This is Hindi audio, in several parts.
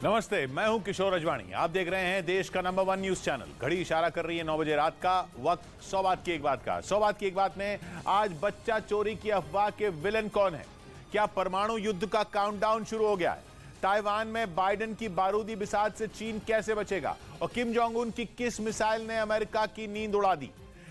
नमस्ते, मैं हूं किशोर अजवाणी। आप देख रहे हैं देश का नंबर 1 न्यूज चैनल। घड़ी इशारा कर रही है 9 बजे रात का। वक्त 100 बात की एक बात का। 100 बात की एक बात में आज बच्चा चोरी की अफवाह के विलेन कौन है? क्या परमाणु युद्ध का काउंटडाउन शुरू हो गया है? ताइवान में बाइडेन की बारूदी बिसात से चीन कैसे बचेगा? और किम जोंग उन की किस मिसाइल ने अमेरिका की नींद उड़ा दी?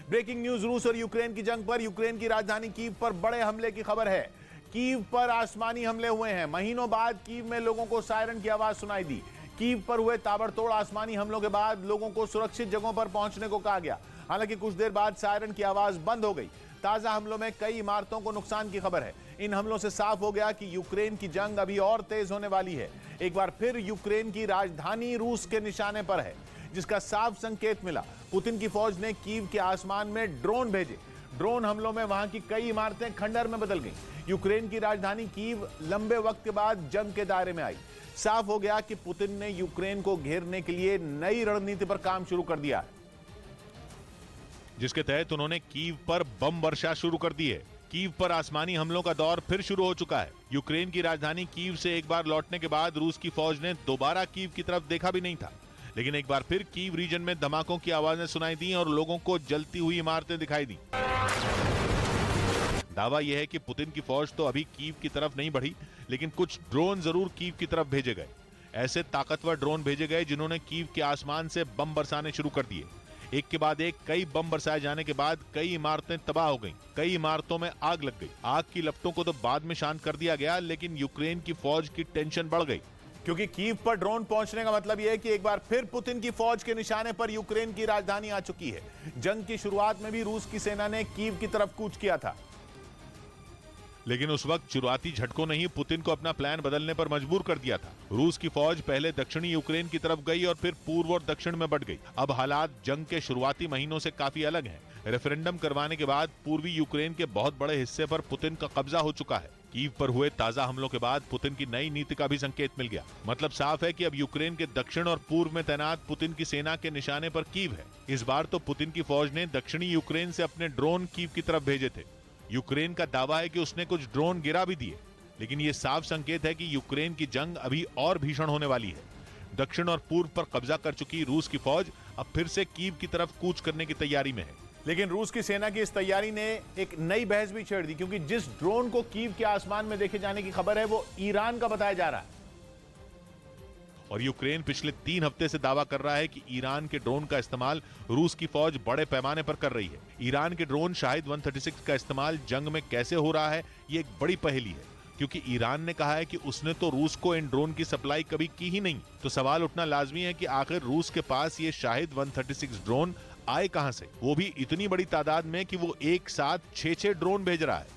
ब्रेकिंग न्यूज, रूस और यूक्रेन की जंग पर यूक्रेन की राजधानी कीव पर बड़े हमले की खबर है। कीव पर आसमानी हमले हुए हैं। महीनों बाद कीव में लोगों को सायरन की आवाज सुनाई दी। कीव पर हुए ताबड़तोड़ आसमानी हमलों के बाद लोगों को सुरक्षित जगहों पर पहुंचने को कहा गया। हालांकि कुछ देर बाद सायरन की आवाज बंद हो गई। ताजा हमलों में कई इमारतों को नुकसान की खबर है। इन हमलों से साफ हो गया कि यूक्रेन की जंग अभी और तेज होने वाली है। एक बार फिर यूक्रेन की राजधानी रूस के निशाने पर है, जिसका साफ संकेत मिला। पुतिन की फौज ने कीव के आसमान में ड्रोन भेजे। ड्रोन हमलों में वहां की कई इमारतें खंडहर में बदल गईं। यूक्रेन की राजधानी कीव लंबे वक्त के बाद जंग के दायरे में आई। साफ हो गया कि पुतिन ने यूक्रेन को घेरने के लिए नई रणनीति पर काम शुरू कर दिया है, जिसके तहत उन्होंने कीव पर बम वर्षा शुरू कर दी है। कीव पर आसमानी हमलों का दौर फिर शुरू हो चुका है। यूक्रेन की राजधानी कीव से एक बार लौटने के बाद रूस की फौज ने दोबारा कीव की तरफ देखा भी नहीं था, लेकिन एक बार फिर कीव रीजन में धमाकों की आवाजें सुनाई दी और लोगों को जलती हुई इमारतें दिखाई दी। दावा यह है कि पुतिन की फौज तो अभी कीव की तरफ नहीं बढ़ी, लेकिन कुछ ड्रोन जरूर कीव की तरफ भेजे गए। ऐसे ताकतवर ड्रोन भेजे गए जिन्होंने कीव के आसमान से बम बरसाने शुरू कर दिए। एक के बाद एक कई बम बरसाए जाने के बाद कई इमारतें तबाह हो गईं, कई इमारतों में आग लग गई। आग की लपटों को तो बाद में शांत कर दिया गया, लेकिन यूक्रेन की फौज की टेंशन बढ़ गई, क्योंकि कीव पर ड्रोन पहुंचने का मतलब यह है कि एक बार फिर पुतिन की फौज के निशाने पर यूक्रेन की राजधानी आ चुकी है। जंग की शुरुआत में भी रूस की सेना ने कीव की तरफ कूच किया था, लेकिन उस वक्त शुरुआती झटकों ने ही पुतिन को अपना प्लान बदलने पर मजबूर कर दिया था। रूस की फौज पहले दक्षिणी यूक्रेन की तरफ गई और फिर पूर्व और दक्षिण में बढ़ गई। अब हालात जंग के शुरुआती महीनों से काफी अलग हैं। रेफरेंडम करवाने के बाद पूर्वी यूक्रेन के बहुत बड़े हिस्से पर पुतिन का कब्जा हो चुका है। कीव पर हुए ताजा हमलों के बाद पुतिन की नई नीति का भी संकेत मिल गया। मतलब साफ है कि अब यूक्रेन के दक्षिण और पूर्व में तैनात पुतिन की सेना के निशाने पर कीव है। इस बार तो पुतिन की फौज ने दक्षिणी यूक्रेन से अपने ड्रोन कीव की तरफ भेजे थे। यूक्रेन का दावा है कि उसने कुछ ड्रोन गिरा भी दिए, लेकिन यह साफ संकेत है कि यूक्रेन की जंग अभी और भीषण होने वाली है। दक्षिण और पूर्व पर कब्जा कर चुकी रूस की फौज अब फिर से कीव की तरफ कूच करने की तैयारी में है। लेकिन रूस की सेना की इस तैयारी ने एक नई बहस भी छेड़ दी, क्योंकि जिस ड्रोन को कीव के आसमान में देखे जाने की खबर है वो ईरान का बताया जा रहा है। और यूक्रेन पिछले 3 हफ्ते से दावा कर रहा है कि ईरान के ड्रोन का इस्तेमाल रूस की फौज बड़े पैमाने पर कर रही है। ईरान के ड्रोन शाहिद 136 का इस्तेमाल जंग में कैसे हो रहा है, ये एक बड़ी पहेली है, क्योंकि ईरान ने कहा है कि उसने तो रूस को इन ड्रोन की सप्लाई कभी की ही नहीं। तो सवाल उठना लाजमी है कि आखिर रूस के पास ये शाहिद 136 ड्रोन आए कहां से, वो भी इतनी बड़ी तादाद में कि वो एक साथ 6-6 ड्रोन भेज रहा है।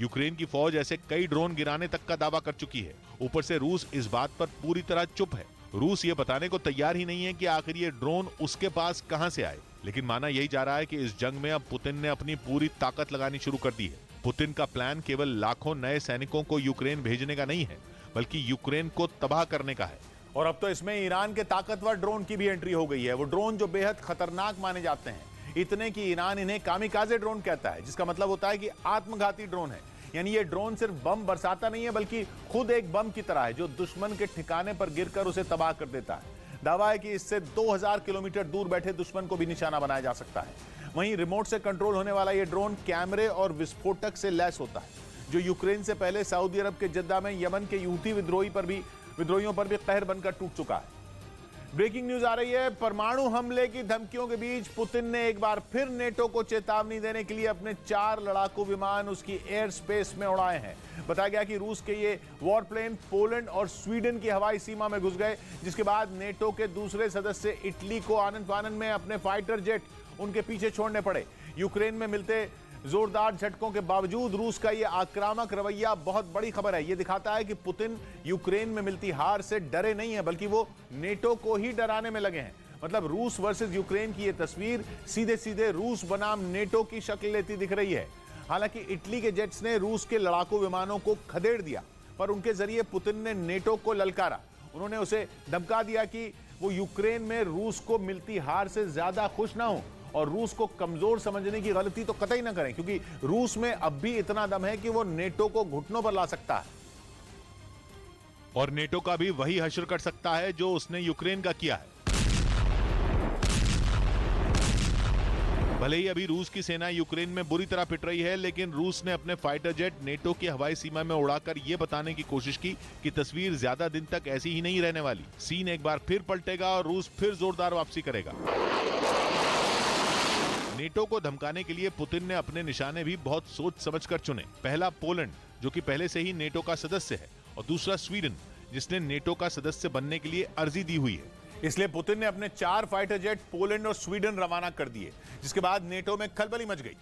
यूक्रेन की फौज ऐसे कई ड्रोन गिराने तक का दावा कर चुकी है। ऊपर से रूस इस बात पर पूरी तरह चुप है। रूस ये बताने को तैयार ही नहीं है कि आखिर ये ड्रोन उसके पास कहां से आए। लेकिन माना यही जा रहा है कि इस जंग में अब पुतिन ने अपनी पूरी ताकत लगानी शुरू कर दी है। पुतिन का प्लान केवल लाखों नए सैनिकों को यूक्रेन भेजने का नहीं है, बल्कि यूक्रेन को तबाह करने का है। और अब तो इसमें ईरान के ताकतवर ड्रोन की भी एंट्री हो गई है। वो ड्रोन जो बेहद खतरनाक माने जाते हैं, इतने कि ईरान इन्हें कामिकाजे ड्रोन कहता है, जिसका मतलब होता है कि आत्मघाती ड्रोन है। यानी ये ड्रोन सिर्फ बम बरसाता नहीं है, बल्कि खुद एक बम की तरह है जो दुश्मन के ठिकाने पर गिरकर उसे तबाह कर देता है। दावा है कि इससे 2000 किलोमीटर दूर बैठे दुश्मन को भी निशाना बनाया जा सकता है। वहीं रिमोट से कंट्रोल होने वाला ये ड्रोन कैमरे और विस्फोटक से लैस होता है, जो यूक्रेन से पहले सऊदी अरब के जद्दा में यमन के यूथी विद्रोहियों पर भी कहर बनकर टूट चुका है। ब्रेकिंग न्यूज आ रही है। परमाणु हमले की धमकियों के बीच पुतिन ने एक बार फिर नेटो को चेतावनी देने के लिए अपने 4 लड़ाकू विमान उसकी एयर स्पेस में उड़ाए हैं। बताया गया कि रूस के ये वॉरप्लेन पोलैंड और स्वीडन की हवाई सीमा में घुस गए, जिसके बाद नेटो के दूसरे सदस्य इटली को आनन फानन में अपने फाइटर जेट उनके पीछे छोड़ने पड़े। यूक्रेन में मिलते जोरदार झटकों के बावजूद रूस का यह आक्रामक रवैया बहुत बड़ी खबर है। यह दिखाता है कि पुतिन यूक्रेन में मिलती हार से डरे नहीं है, बल्कि वो नेटो को ही डराने में लगे हैं। मतलब रूस वर्सेस यूक्रेन की यह तस्वीर सीधे सीधे रूस बनाम नेटो की शक्ल लेती दिख रही है। हालांकि इटली के जेट्स ने रूस के लड़ाकू विमानों को खदेड़ दिया, पर उनके जरिए पुतिन ने नेटो को ललकारा। उन्होंने उसे धमका दिया कि वो यूक्रेन में रूस को मिलती हार से ज्यादा खुश ना हो और रूस को कमजोर समझने की गलती तो कतई ना करें, क्योंकि रूस में अब भी इतना दम है कि वो नेटो को घुटनों पर ला सकता है। और नेटो का भी वही हश्र कर सकता है जो उसने यूक्रेन का किया है। भले ही अभी रूस की सेना यूक्रेन में बुरी तरह पिट रही है, लेकिन रूस ने अपने फाइटर जेट नेटो की हवाई सीमा में उड़ाकर यह बताने की कोशिश की कि तस्वीर ज्यादा दिन तक ऐसी ही नहीं रहने वाली। सीन एक बार फिर पलटेगा और रूस फिर जोरदार वापसी करेगा। नेटो को धमकाने के लिए पुतिन ने अपने निशाने भी बहुत सोच समझकर चुने। पहला पोलैंड, जो कि पहले से ही नेटो का सदस्य है, और दूसरा स्वीडन, जिसने नेटो का सदस्य बनने के लिए अर्जी दी हुई है। इसलिए पुतिन ने अपने 4 फाइटर जेट पोलैंड और स्वीडन रवाना कर दिए, जिसके बाद नेटो में खलबली मच गई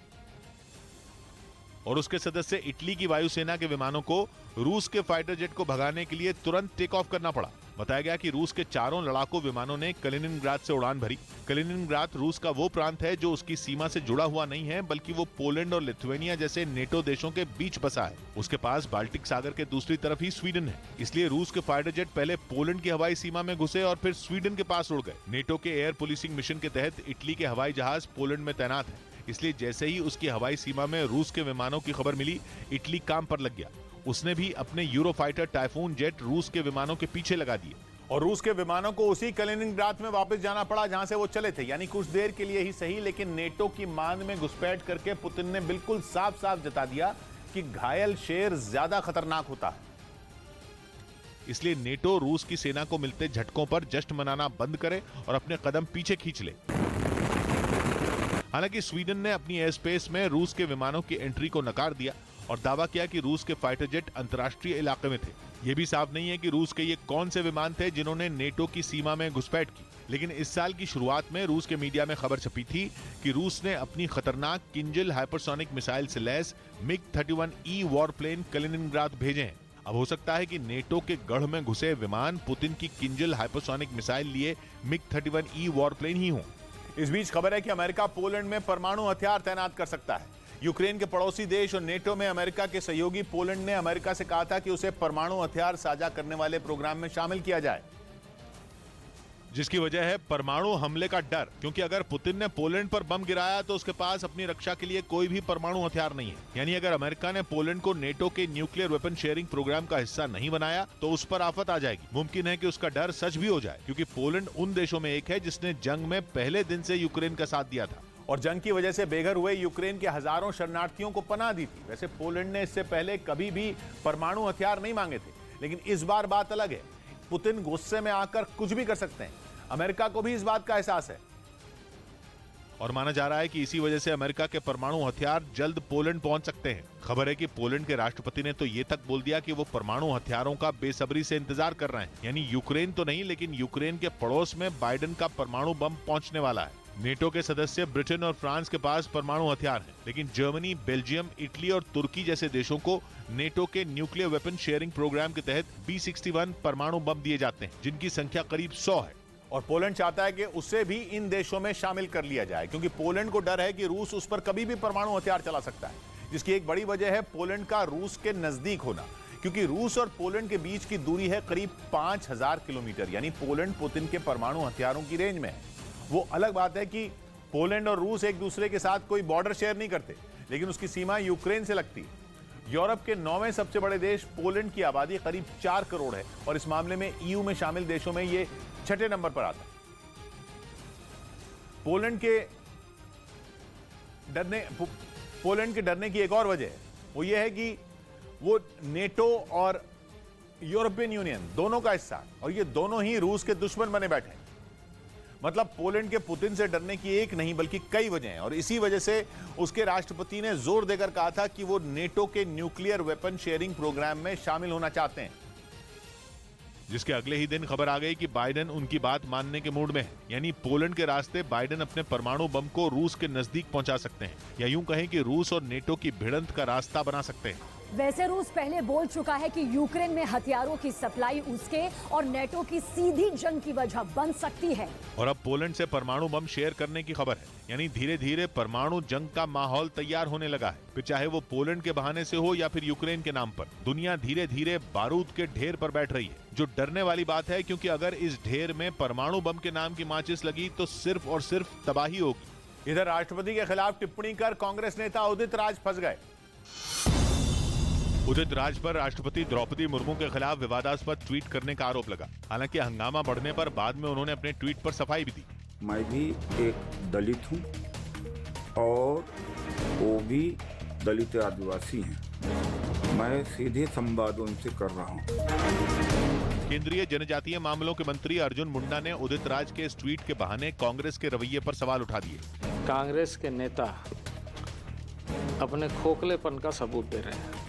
और उसके सदस्य इटली की वायुसेना के विमानों को रूस के फाइटर जेट को भगाने के लिए तुरंत टेक ऑफ करना पड़ा। बताया गया कि रूस के चारों लड़ाकू विमानों ने कलिनिनग्राद से उड़ान भरी। कलिनिनग्राद रूस का वो प्रांत है जो उसकी सीमा से जुड़ा हुआ नहीं है, बल्कि वो पोलैंड और लिथुआनिया जैसे नेटो देशों के बीच बसा है। उसके पास बाल्टिक सागर के दूसरी तरफ ही स्वीडन है। इसलिए रूस के फाइटर जेट पहले पोलैंड की हवाई सीमा में घुसे और फिर स्वीडन के पास उड़ गए। नेटो के एयर पुलिसिंग मिशन के तहत इटली के हवाई जहाज पोलैंड में तैनात है। इसलिए जैसे ही उसकी हवाई सीमा में रूस के विमानों की खबर मिली, इटली काम पर लग गया। उसने भी अपने यूरोफाइटर टाइफून जेट रूस के विमानों के पीछे लगा दिए और रूस के विमानों को उसी कलिनिनग्राद में वापस जाना पड़ा जहां से वो चले थे। यानी कुछ देर के लिए ही सही, लेकिन नेटो की मान में घुसपैठ करके पुतिन ने बिल्कुल साफ साफ जता दिया कि घायल शेर ज्यादा खतरनाक होता है। इसलिए नेटो रूस की सेना को मिलते झटकों पर जश्न मनाना बंद करे और अपने कदम पीछे खींच ले। हालांकि स्वीडन ने अपनी एयर स्पेस में रूस के विमानों की एंट्री को नकार दिया और दावा किया कि रूस के फाइटर जेट अंतर्राष्ट्रीय इलाके में थे। यह भी साफ नहीं है कि रूस के ये कौन से विमान थे जिन्होंने नेटो की सीमा में घुसपैठ की। लेकिन इस साल की शुरुआत में रूस के मीडिया में खबर छपी थी कि रूस ने अपनी खतरनाक किंजल हाइपरसोनिक मिसाइल से लैस MiG-31E वॉरप्लेन कलिनिनग्राद भेजे हैं। अब हो सकता है कि नेटो के गढ़ में घुसे विमान पुतिन की किंजल हाइपरसोनिक मिसाइल लिए MiG-31E वॉरप्लेन ही हों। इस बीच खबर है कि अमेरिका पोलैंड में परमाणु हथियार तैनात कर सकता है। यूक्रेन के पड़ोसी देश और नेटो में अमेरिका के सहयोगी पोलैंड ने अमेरिका से कहा था कि उसे परमाणु हथियार साझा करने वाले प्रोग्राम में शामिल किया जाए, जिसकी वजह है परमाणु हमले का डर। क्योंकि अगर पुतिन ने पोलैंड पर बम गिराया तो उसके पास अपनी रक्षा के लिए कोई भी परमाणु हथियार नहीं है। यानी अगर अमेरिका ने पोलैंड को नेटो के न्यूक्लियर वेपन शेयरिंग प्रोग्राम का हिस्सा नहीं बनाया तो उस पर आफत आ जाएगी। मुमकिन है कि उसका डर सच भी हो जाए, क्योंकि पोलैंड उन देशों में एक है जिसने जंग में पहले दिन से यूक्रेन का साथ दिया था और जंग की वजह से बेघर हुए यूक्रेन के हजारों शरणार्थियों को पनाह दी थी। वैसे पोलैंड ने इससे पहले कभी भी परमाणु हथियार नहीं मांगे थे, लेकिन इस बार बात अलग है। पुतिन गुस्से में आकर कुछ भी कर सकते हैं। अमेरिका को भी इस बात का एहसास है और माना जा रहा है कि इसी वजह से अमेरिका के परमाणु हथियार जल्द पोलैंड पहुंच सकते हैं। खबर है कि पोलैंड के राष्ट्रपति ने तो ये तक बोल दिया कि वो परमाणु हथियारों का बेसब्री से इंतजार कर रहे हैं। यानी यूक्रेन तो नहीं, लेकिन यूक्रेन के पड़ोस में बाइडेन का परमाणु बम पहुंचने वाला है। नेटो के सदस्य ब्रिटेन और फ्रांस के पास परमाणु हथियार हैं, लेकिन जर्मनी, बेल्जियम, इटली और तुर्की जैसे देशों को नेटो के न्यूक्लियर वेपन शेयरिंग प्रोग्राम के तहत B-61 परमाणु बम दिए जाते हैं, जिनकी संख्या करीब 100 है। और पोलैंड चाहता है कि उसे भी इन देशों में शामिल कर लिया जाए, क्योंकि पोलैंड को डर है कि रूस उस पर कभी भी परमाणु हथियार चला सकता है, जिसकी एक बड़ी वजह है पोलैंड का रूस के नजदीक होना। क्योंकि रूस और पोलैंड के बीच की दूरी है करीब 5000 किलोमीटर। यानी पोलैंड पुतिन के परमाणु हथियारों की रेंज में है। वो अलग बात है कि पोलैंड और रूस एक दूसरे के साथ कोई बॉर्डर शेयर नहीं करते, लेकिन उसकी सीमा यूक्रेन से लगती है। यूरोप के 9वें सबसे बड़े देश पोलैंड की आबादी करीब 4 करोड़ है और इस मामले में EU में शामिल देशों में ये 6ठे नंबर पर आता है। पोलैंड के डरने की एक और वजह है, वो ये है कि वो नेटो और यूरोपियन यूनियन दोनों का हिस्सा, और ये दोनों ही रूस के दुश्मन बने बैठे हैं। मतलब पोलैंड के पुतिन से डरने की एक नहीं बल्कि कई वजह हैं, और इसी वजह से उसके राष्ट्रपति ने जोर देकर कहा था कि वो नेटो के न्यूक्लियर वेपन शेयरिंग प्रोग्राम में शामिल होना चाहते हैं। जिसके अगले ही दिन खबर आ गई कि बाइडेन उनकी बात मानने के मूड में है। यानी पोलैंड के रास्ते बाइडेन अपने परमाणु बम को रूस के नजदीक पहुंचा सकते हैं, या यूं कहें कि रूस और नेटो की भिड़ंत का रास्ता बना सकते हैं। वैसे रूस पहले बोल चुका है कि यूक्रेन में हथियारों की सप्लाई उसके और नेटो की सीधी जंग की वजह बन सकती है। और अब पोलैंड से परमाणु बम शेयर करने की खबर है। यानी धीरे धीरे परमाणु जंग का माहौल तैयार होने लगा है, फिर चाहे वो पोलैंड के बहाने से हो या फिर यूक्रेन के नाम पर। दुनिया धीरे धीरे बारूद के ढेर पर बैठ रही है, जो डरने वाली बात है, क्योंकि अगर इस ढेर में परमाणु बम के नाम की माचिस लगी तो सिर्फ और सिर्फ तबाही होगी। इधर राष्ट्रपति के खिलाफ टिप्पणी कर कांग्रेस नेता उदित राज फंस गए। उदित राज पर राष्ट्रपति द्रौपदी मुर्मू के खिलाफ विवादास्पद ट्वीट करने का आरोप लगा। हालांकि हंगामा बढ़ने पर बाद में उन्होंने अपने ट्वीट पर सफाई भी दी। मैं भी एक दलित हूँ और वो भी दलित आदिवासी हैं। मैं सीधे संवाद उनसे कर रहा हूँ। केंद्रीय जनजातीय मामलों के मंत्री अर्जुन मुंडा ने उदित राज के इस ट्वीट के बहाने कांग्रेस के रवैये पर सवाल उठा दिए। कांग्रेस के नेता अपने खोखलेपन का सबूत दे रहे हैं।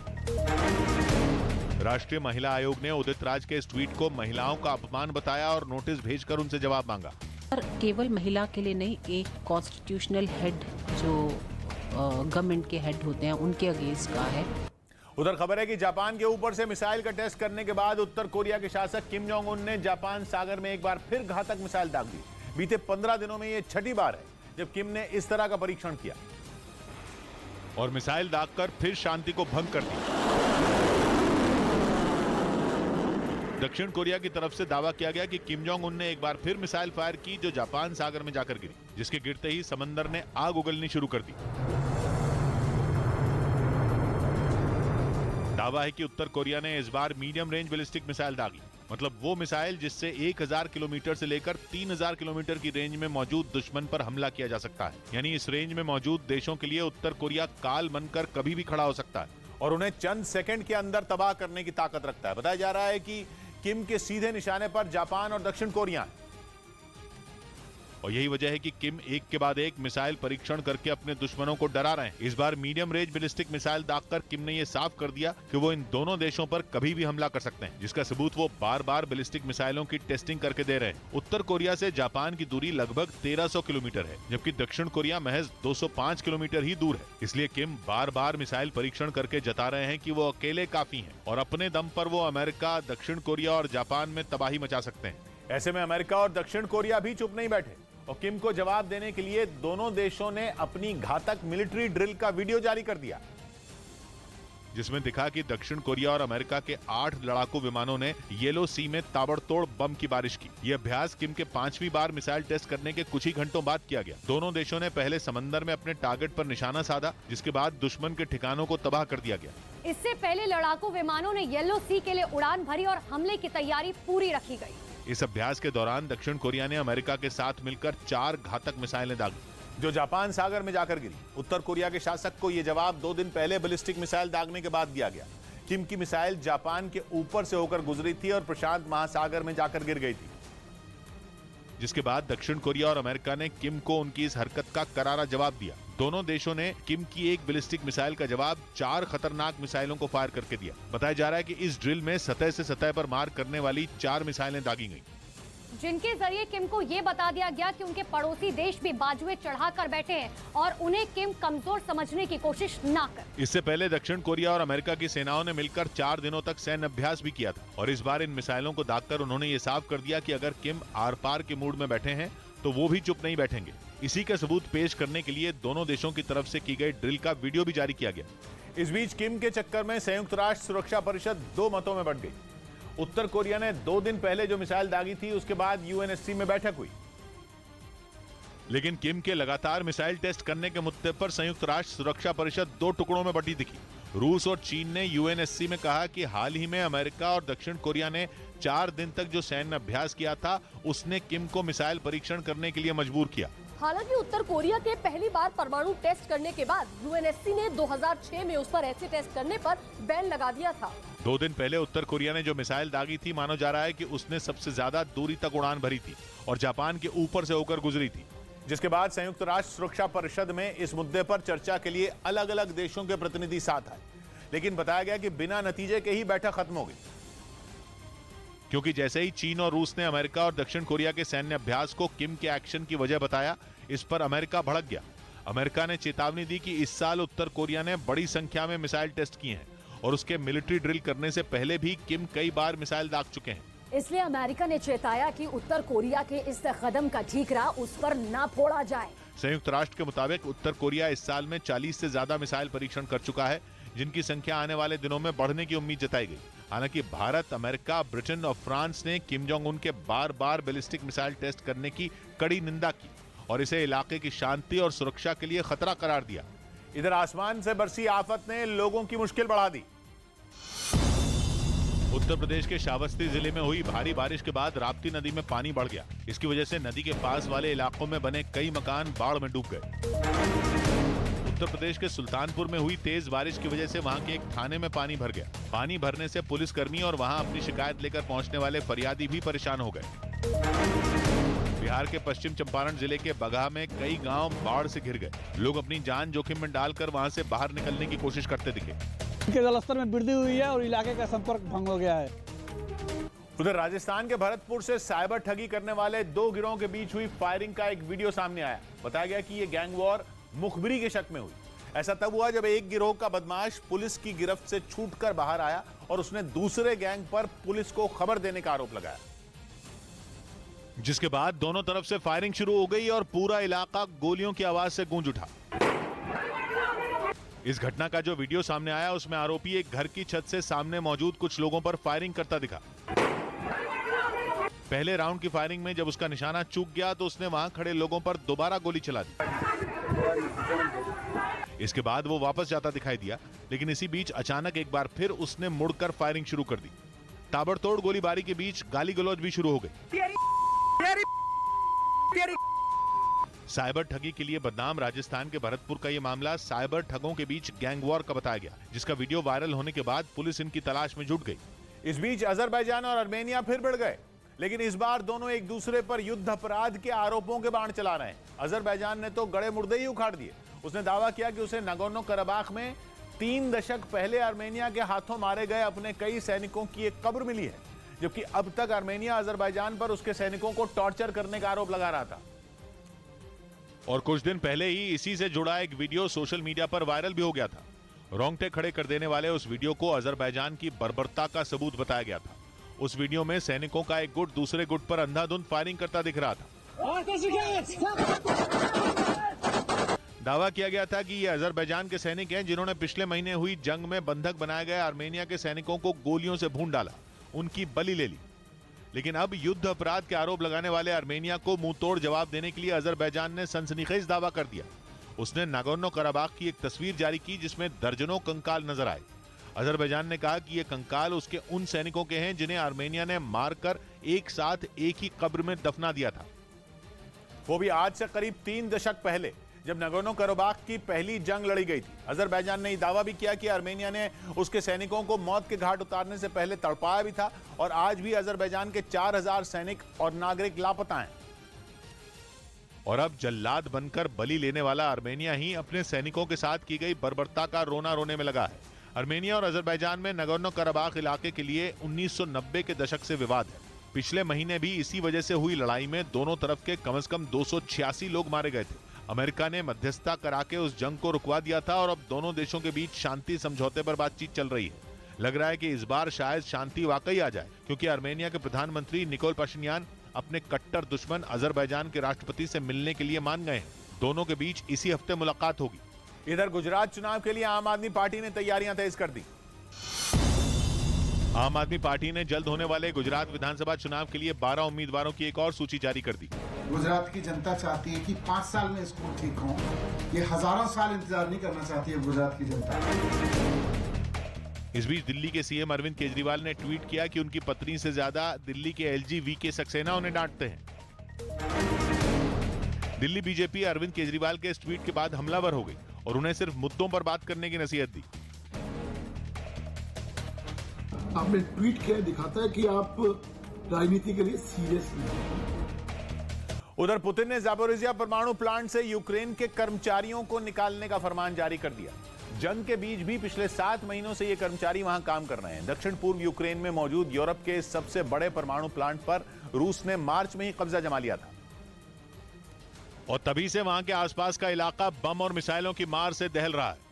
राष्ट्रीय महिला आयोग ने उदित राज के इस ट्वीट को महिलाओं का अपमान बताया और नोटिस भेजकर उनसे जवाब मांगा। और केवल महिला के लिए नहीं, एक कॉन्स्टिट्यूशनल हेड जो गवर्नमेंट के हेड होते हैं उनके अगेंस्ट का है। उधर खबर है कि जापान के ऊपर से मिसाइल का टेस्ट करने के बाद उत्तर कोरिया के शासक किम जोंग उन ने जापान सागर में एक बार फिर घातक मिसाइल दाग दी। बीते 15 दिनों में यह छठी बार है जब किम ने इस तरह का परीक्षण किया और मिसाइल दागकर फिर शांति को भंग कर दिया। दक्षिण कोरिया की तरफ से दावा किया गया कि किम जोंग उन ने एक बार फिर मिसाइल फायर की जो जापान सागर में जाकर गिरी, जिसके गिरते ही समंदर ने आग उगलनी शुरू कर दी। दावा है कि उत्तर कोरिया ने इस बार मीडियम रेंज बैलिस्टिक मिसाइल दागी, मतलब वो मिसाइल जिससे 1000 किलोमीटर से लेकर 3000 किलोमीटर की रेंज में मौजूद दुश्मन पर हमला किया जा सकता है। यानी इस रेंज में मौजूद देशों के लिए उत्तर कोरिया काल बनकर कभी भी खड़ा हो सकता है और उन्हें चंद सेकंड के अंदर तबाह करने की ताकत रखता है। बताया जा रहा है कि किम के सीधे निशाने पर जापान और दक्षिण कोरिया है और यही वजह है कि किम एक के बाद एक मिसाइल परीक्षण करके अपने दुश्मनों को डरा रहे हैं। इस बार मीडियम रेंज बैलिस्टिक मिसाइल दागकर किम ने यह साफ कर दिया कि वो इन दोनों देशों पर कभी भी हमला कर सकते हैं, जिसका सबूत वो बार बार बैलिस्टिक मिसाइलों की टेस्टिंग करके दे रहे हैं। उत्तर कोरिया से जापान की दूरी लगभग 1300 किलोमीटर है, जबकि दक्षिण कोरिया महज 205 किलोमीटर ही दूर है। इसलिए किम बार बार मिसाइल परीक्षण करके जता रहे हैं कि वो अकेले काफी हैं और अपने दम पर वो अमेरिका, दक्षिण कोरिया और जापान में तबाही मचा सकते हैं। ऐसे में अमेरिका और दक्षिण कोरिया भी चुप नहीं बैठे और किम को जवाब देने के लिए दोनों देशों ने अपनी घातक मिलिट्री ड्रिल का वीडियो जारी कर दिया, जिसमें दिखा कि दक्षिण कोरिया और अमेरिका के 8 लड़ाकू विमानों ने येलो सी में ताबड़तोड़ बम की बारिश की। यह अभ्यास किम के 5वीं बार मिसाइल टेस्ट करने के कुछ ही घंटों बाद किया गया। दोनों देशों ने पहले समंदर में अपने टारगेट पर निशाना साधा, जिसके बाद दुश्मन के ठिकानों को तबाह कर दिया गया। इससे पहले लड़ाकू विमानों ने येलो सी के लिए उड़ान भरी और हमले की तैयारी पूरी रखी गई। इस अभ्यास के दौरान दक्षिण कोरिया ने अमेरिका के साथ मिलकर 4 घातक मिसाइलें दागी, जो जापान सागर में जाकर गिरी। उत्तर कोरिया के शासक को यह जवाब 2 दिन पहले बैलिस्टिक मिसाइल दागने के बाद दिया गया। किम की मिसाइल जापान के ऊपर से होकर गुजरी थी और प्रशांत महासागर में जाकर गिर गई थी, जिसके बाद दक्षिण कोरिया और अमेरिका ने किम को उनकी इस हरकत का करारा जवाब दिया। दोनों देशों ने किम की एक बैलिस्टिक मिसाइल का जवाब 4 खतरनाक मिसाइलों को फायर करके दिया। बताया जा रहा है कि इस ड्रिल में सतह से सतह पर मार करने वाली 4 मिसाइलें दागी गईं, जिनके जरिए किम को ये बता दिया गया कि उनके पड़ोसी देश भी बाजुए चढ़ाकर बैठे हैं और उन्हें किम कमजोर समझने की कोशिश ना कर। इससे पहले दक्षिण कोरिया और अमेरिका की सेनाओं ने मिलकर 4 दिनों तक सैन्य अभ्यास भी किया था और इस बार इन मिसाइलों को दागकर उन्होंने ये साफ कर दिया कि अगर किम आर पार के मूड में बैठे हैं तो वो भी चुप नहीं बैठेंगे। इसी का सबूत पेश करने के लिए दोनों देशों की तरफ से की गई ड्रिल का वीडियो भी जारी किया गया। इस बीच किम के चक्कर में संयुक्त राष्ट्र सुरक्षा परिषद 2 मतों में बंट गई। उत्तर कोरिया ने 2 दिन पहले जो मिसाइल दागी थी उसके बाद यूएनएससी में बैठक हुई, लेकिन किम के लगातार मिसाइल टेस्ट करने के मुद्दे पर संयुक्त राष्ट्र सुरक्षा परिषद 2 टुकड़ों में बंटी दिखी। रूस और चीन ने यूएनएससी में कहा कि हाल ही में अमेरिका और दक्षिण कोरिया ने 4 दिन तक जो सैन्य अभ्यास किया था उसने किम को मिसाइल परीक्षण करने के लिए मजबूर किया। हालांकि उत्तर कोरिया के पहली बार परमाणु टेस्ट करने के बाद यूएनएससी ने 2006 में उस पर ऐसे टेस्ट करने पर बैन लगा दिया था। 2 दिन पहले उत्तर कोरिया ने जो मिसाइल दागी थी, माना जा रहा है कि उसने सबसे ज्यादा दूरी तक उड़ान भरी थी और जापान के ऊपर से होकर गुजरी थी, जिसके बाद संयुक्त राष्ट्र सुरक्षा परिषद में इस मुद्दे पर चर्चा के लिए अलग अलग देशों के प्रतिनिधि साथ आए, लेकिन बताया गया कि बिना नतीजे के ही बैठक खत्म हो गई, क्योंकि जैसे ही चीन और रूस ने अमेरिका और दक्षिण कोरिया के सैन्य अभ्यास को किम के एक्शन की वजह बताया, इस पर अमेरिका भड़क गया। अमेरिका ने चेतावनी दी कि इस साल उत्तर कोरिया ने बड़ी संख्या में मिसाइल टेस्ट किए हैं और उसके मिलिट्री ड्रिल करने से पहले भी किम कई बार मिसाइल दाग चुके हैं। इसलिए अमेरिका ने चेताया कि उत्तर कोरिया के इस कदम का ठीकरा उस पर ना फोड़ा जाए। संयुक्त राष्ट्र के मुताबिक उत्तर कोरिया इस साल में 40 से ज्यादा मिसाइल परीक्षण कर चुका है, जिनकी संख्या आने वाले दिनों में बढ़ने की उम्मीद जताई गई। हालांकि भारत, अमेरिका, ब्रिटेन और फ्रांस ने किम जोंग उन के बार बार बैलिस्टिक मिसाइल टेस्ट करने की कड़ी निंदा की और इसे इलाके की शांति और सुरक्षा के लिए खतरा करार दिया। इधर आसमान से बरसी आफत ने लोगों की मुश्किल बढ़ा दी। उत्तर प्रदेश के श्रावस्ती जिले में हुई भारी बारिश के बाद राप्ती नदी में पानी बढ़ गया। इसकी वजह से नदी के पास वाले इलाकों में बने कई मकान बाढ़ में डूब गए। उत्तर प्रदेश के सुल्तानपुर में हुई तेज बारिश की वजह से वहां के एक थाने में पानी भर गया। पानी भरने से पुलिसकर्मी और वहां अपनी शिकायत लेकर पहुंचने वाले फरियादी भी परेशान हो गए। बिहार के पश्चिम चंपारण जिले के बगहा में कई गांव बाढ़ से घिर गए। लोग अपनी जान जोखिम में डालकर वहां से बाहर निकलने की कोशिश करते दिखे। के जलस्तर में वृद्धि हुई है और इलाके का संपर्क भंग हो गया है। उधर राजस्थान के भरतपुर से साइबर ठगी करने वाले दो गिरोहों के बीच हुई फायरिंग का एक वीडियो सामने आया। बताया गया कि यह गैंग वॉर मुखबिरी के शक में हुई। ऐसा तब हुआ जब एक गिरोह का बदमाश पुलिस की गिरफ्त से छूटकर बाहर आया और उसने दूसरे गैंग पर पुलिस को खबर देने का आरोप लगाया, जिसके बाद दोनों तरफ से फायरिंग शुरू हो गई और पूरा इलाका गोलियों की आवाज से गूंज उठा। इस घटना का जो वीडियो सामने आया उसमें आरोपी एक घर की छत से सामने मौजूद कुछ लोगों पर फायरिंग करता दिखा। पहले राउंड की फायरिंग में जब उसका निशाना चूक गया तो उसने वहां खड़े लोगों पर दोबारा गोली चला दी। इसके बाद वो वापस जाता दिखाई दिया, लेकिन इसी बीच अचानक एक बार फिर उसने मुड़कर फायरिंग शुरू कर दी। ताबड़तोड़ गोलीबारी के बीच गाली गलौज भी शुरू हो गई। साइबर ठगी के लिए बदनाम राजस्थान के भरतपुर का यह मामला साइबर ठगों के बीच गैंग वॉर का बताया गया, जिसका वीडियो वायरल होने के बाद पुलिस इनकी तलाश में जुट गई। इस बीच अजरबैजान और आर्मेनिया फिर भिड़ गए, लेकिन इस बार दोनों एक दूसरे पर युद्ध अपराध के आरोपों के बाण चला रहे हैं। अजरबैजान ने तो गड़े मुर्दे ही उखाड़ दिए। उसने दावा किया कि उसे नागोर्नो कराबाख में 3 दशक पहले आर्मेनिया के हाथों मारे गए अपने कई सैनिकों की एक कब्र मिली है, जबकि अब तक आर्मेनिया अजरबैजान पर उसके सैनिकों को टॉर्चर करने का आरोप लगा रहा था। और कुछ दिन पहले ही इसी से जुड़ा एक वीडियो सोशल मीडिया पर वायरल भी हो गया था। रोंगटे खड़े कर देने वाले उस वीडियो को अजरबैजान की बर्बरता का सबूत बताया गया था। उस वीडियो में सैनिकों का एक गुट दूसरे गुट पर अंधाधुंध फायरिंग करता दिख रहा था। दावा किया गया था कि ये अजरबैजान के सैनिक हैं जिन्होंने पिछले महीने हुई जंग में बंधक बनाए गए आर्मेनिया के सैनिकों को गोलियों से भून डाला, उनकी बलि ले ली। लेकिन अब युद्ध अपराध के आरोप लगाने वाले आर्मेनिया को मुंहतोड़ जवाब देने के लिए अजरबैजान ने सनसनीखेज दावा कर दिया। उसने नागोर्नो कराबाख की एक तस्वीर जारी की जिसमें दर्जनों कंकाल नजर आए। अजरबैजान ने कहा कि ये कंकाल उसके उन सैनिकों के हैं जिन्हें आर्मेनिया ने मारकर एक साथ एक ही कब्र में दफना दिया था, वो भी आज से करीब 3 दशक पहले, जब नागोर्नो कराबाख की पहली जंग लड़ी गई थी। अजरबैजान ने दावा भी किया कि आर्मेनिया ने उसके सैनिकों को मौत के घाट उतारने से पहले तड़पाया भी था और आज भी अजरबैजान के 4000 सैनिक और नागरिक लापता हैं। और अब जल्लाद बनकर बलि लेने वाला आर्मेनिया ही अपने सैनिकों के साथ की गई बर्बरता का रोना रोने में लगा है। आर्मेनिया और अजरबैजान में नागोर्नो कराबाख इलाके के लिए 1990 के दशक से विवाद है। पिछले महीने भी इसी वजह से हुई लड़ाई में दोनों तरफ के कम से कम 286 लोग मारे गए थे। अमेरिका ने मध्यस्थता करा के उस जंग को रुकवा दिया था और अब दोनों देशों के बीच शांति समझौते पर बातचीत चल रही है। लग रहा है कि इस बार शायद शांति वाकई आ जाए, क्योंकि आर्मेनिया के प्रधानमंत्री निकोल पाशिनियान अपने कट्टर दुश्मन अजरबैजान के राष्ट्रपति से मिलने के लिए मान गए हैं। दोनों के बीच इसी हफ्ते मुलाकात होगी। इधर गुजरात चुनाव के लिए आम आदमी पार्टी ने तैयारियां तेज कर दी। आम आदमी पार्टी ने जल्द होने वाले गुजरात विधानसभा चुनाव के लिए 12 उम्मीदवारों की एक और सूची जारी कर दी। गुजरात की जनता चाहती है कि 5 साल में स्कूल ठीक हो। ये हजारों साल इंतजार नहीं करना चाहती है गुजरात की जनता। इस बीच दिल्ली के सीएम अरविंद केजरीवाल ने ट्वीट किया कि उनकी पत्नी से ज्यादा दिल्ली के एलजी वीके सक्सेना उन्हें डांटते हैं। दिल्ली बीजेपी अरविंद केजरीवाल के इस ट्वीट के बाद हमलावर हो गई और उन्हें सिर्फ मुद्दों पर बात करने की नसीहत दी। आपने ट्वीट किया दिखाता है कि आप राजनीति के लिए सीरियस नहीं। उधर पुतिन ने ज़ापोरिज़िया परमाणु प्लांट से यूक्रेन के कर्मचारियों को निकालने का फरमान जारी कर दिया। जंग के बीच भी पिछले 7 महीनों से ये कर्मचारी वहां काम कर रहे हैं। दक्षिण पूर्व यूक्रेन में मौजूद यूरोप के सबसे बड़े परमाणु प्लांट पर रूस ने मार्च में ही कब्जा जमा लिया था और तभी से वहां के आसपास का इलाका बम और मिसाइलों की मार से दहल रहा है।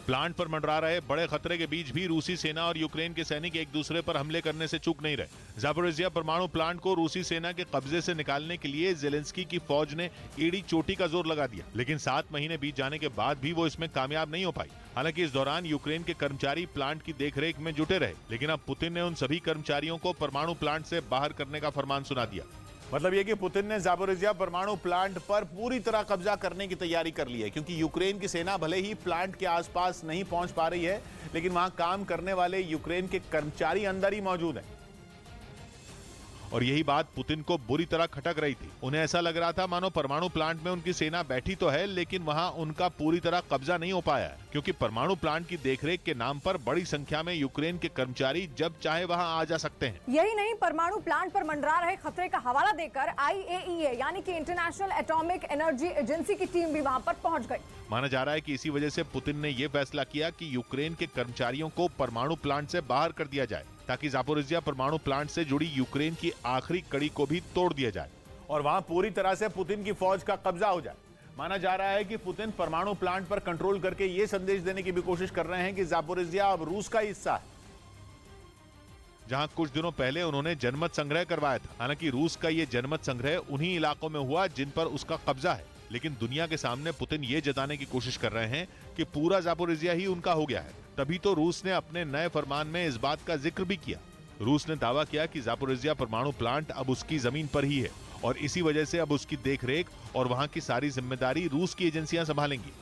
प्लांट पर मंडरा रहे बड़े खतरे के बीच भी रूसी सेना और यूक्रेन के सैनिक एक दूसरे पर हमले करने से चूक नहीं रहे। ज़ापोरिज़िया परमाणु प्लांट को रूसी सेना के कब्जे से निकालने के लिए ज़ेलेंस्की की फौज ने एड़ी चोटी का जोर लगा दिया, लेकिन 7 महीने बीत जाने के बाद भी वो इसमें कामयाब नहीं हो पाई। हालांकि इस दौरान यूक्रेन के कर्मचारी प्लांट की देखरेख में जुटे रहे, लेकिन अब पुतिन ने उन सभी कर्मचारियों को परमाणु प्लांट से बाहर करने का फरमान सुना दिया। मतलब ये कि पुतिन ने ज़ापोरिज़िया परमाणु प्लांट पर पूरी तरह कब्जा करने की तैयारी कर ली है, क्योंकि यूक्रेन की सेना भले ही प्लांट के आसपास नहीं पहुंच पा रही है, लेकिन वहां काम करने वाले यूक्रेन के कर्मचारी अंदर ही मौजूद हैं। और यही बात पुतिन को बुरी तरह खटक रही थी। उन्हें ऐसा लग रहा था मानो परमाणु प्लांट में उनकी सेना बैठी तो है, लेकिन वहां उनका पूरी तरह कब्जा नहीं हो पाया है, क्योंकि परमाणु प्लांट की देखरेख के नाम पर बड़ी संख्या में यूक्रेन के कर्मचारी जब चाहे वहां आ जा सकते हैं। यही नहीं, परमाणु प्लांट पर मंडरा रहे खतरे का हवाला देकर IAEA यानी कि इंटरनेशनल एटॉमिक एनर्जी एजेंसी की टीम भी वहां पर पहुंच गई। माना जा रहा है कि इसी वजह से पुतिन ने यह फैसला किया कि यूक्रेन के कर्मचारियों को परमाणु प्लांट से बाहर कर दिया जाए, ताकि ज़ापोरिज़िया परमाणु प्लांट से जुड़ी यूक्रेन की आखिरी कड़ी को भी तोड़ दिया जाए और वहां पूरी तरह से पुतिन की फौज का कब्जा हो जाए। माना जा रहा है कि पुतिन परमाणु प्लांट पर कंट्रोल करके यह संदेश देने की भी कोशिश कर रहे हैं कि ज़ापोरिज़िया अब रूस का हिस्सा है। जहां कुछ दिनों पहले उन्होंने जनमत संग्रह करवाया था। हालांकि रूस का ये जनमत संग्रह उन्हीं इलाकों में हुआ जिन पर उसका कब्जा है, लेकिन दुनिया के सामने पुतिन ये जताने की कोशिश कर रहे हैं कि पूरा ज़ापोरिज़िया ही उनका हो गया है। तभी तो रूस ने अपने नए फरमान में इस बात का जिक्र भी किया। रूस ने दावा किया कि ज़ापोरिज़िया परमाणु प्लांट अब उसकी जमीन पर ही है और इसी वजह से अब उसकी देखरेख और वहां की सारी जिम्मेदारी रूस की एजेंसियां संभालेंगी।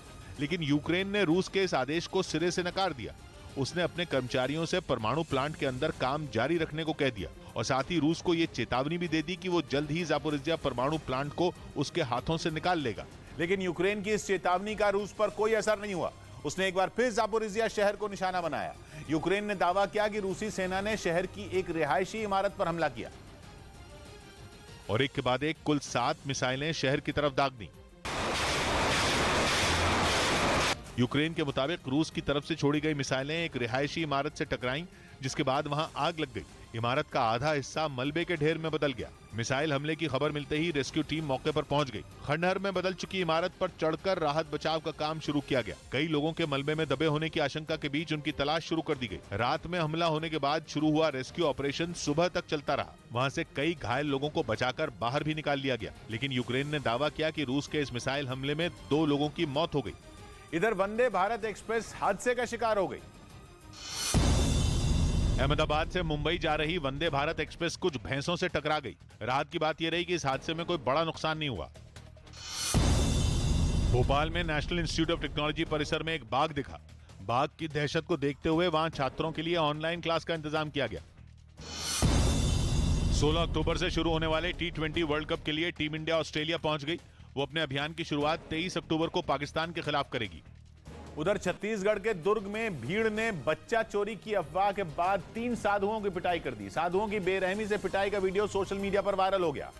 लेकिन यूक्रेन ने रूस के इस आदेश को सिरे से नकार दिया। उसने अपने कर्मचारियों से परमाणु प्लांट के अंदर काम जारी रखने को कह दिया और साथ ही रूस को यह चेतावनी भी दे दी कि वो जल्द ही ज़ापोरिज़िया परमाणु प्लांट को उसके हाथों से निकाल लेगा। लेकिन यूक्रेन की इस चेतावनी का रूस पर कोई असर नहीं हुआ। उसने एक बार फिर ज़ापोरिज़िया शहर को निशाना बनाया। यूक्रेन ने दावा किया कि रूसी सेना ने शहर की एक रिहायशी इमारत पर हमला किया और एक के बाद एक कुल 7 मिसाइलें शहर की तरफ दाग दी। यूक्रेन के मुताबिक रूस की तरफ से छोड़ी गई मिसाइलें एक रिहायशी इमारत से टकराईं, जिसके बाद वहां आग लग गई। इमारत का आधा हिस्सा मलबे के ढेर में बदल गया। मिसाइल हमले की खबर मिलते ही रेस्क्यू टीम मौके पर पहुंच गई। खंडहर में बदल चुकी इमारत पर चढ़कर राहत बचाव का काम शुरू किया गया। कई लोगों के मलबे में दबे होने की आशंका के बीच उनकी तलाश शुरू कर दी गई। रात में हमला होने के बाद शुरू हुआ रेस्क्यू ऑपरेशन सुबह तक चलता रहा। वहां से कई घायल लोगों को बचाकर बाहर भी निकाल लिया गया। लेकिन यूक्रेन ने दावा किया कि रूस के इस मिसाइल हमले में 2 लोगों की मौत हो गई। इधर वंदे भारत एक्सप्रेस हादसे का शिकार हो गई। अहमदाबाद से मुंबई जा रही वंदे भारत एक्सप्रेस कुछ भैंसों से टकरा गई। राहत की बात यह रही कि इस हादसे में कोई बड़ा नुकसान नहीं हुआ। भोपाल में नेशनल इंस्टीट्यूट ऑफ टेक्नोलॉजी परिसर में एक बाघ दिखा। बाघ की दहशत को देखते हुए वहां छात्रों के लिए ऑनलाइन क्लास का इंतजाम किया गया। 16 अक्टूबर से शुरू होने वाले T20 वर्ल्ड कप के लिए टीम इंडिया ऑस्ट्रेलिया पहुंच गई। वो अपने अभियान की शुरुआत 23 अक्टूबर को पाकिस्तान के खिलाफ करेगी। उधर छत्तीसगढ़ के दुर्ग में भीड़ ने बच्चा चोरी की अफवाह के बाद 3 साधुओं की पिटाई कर दी। साधुओं की बेरहमी से पिटाई का वीडियो सोशल मीडिया पर वायरल हो गया,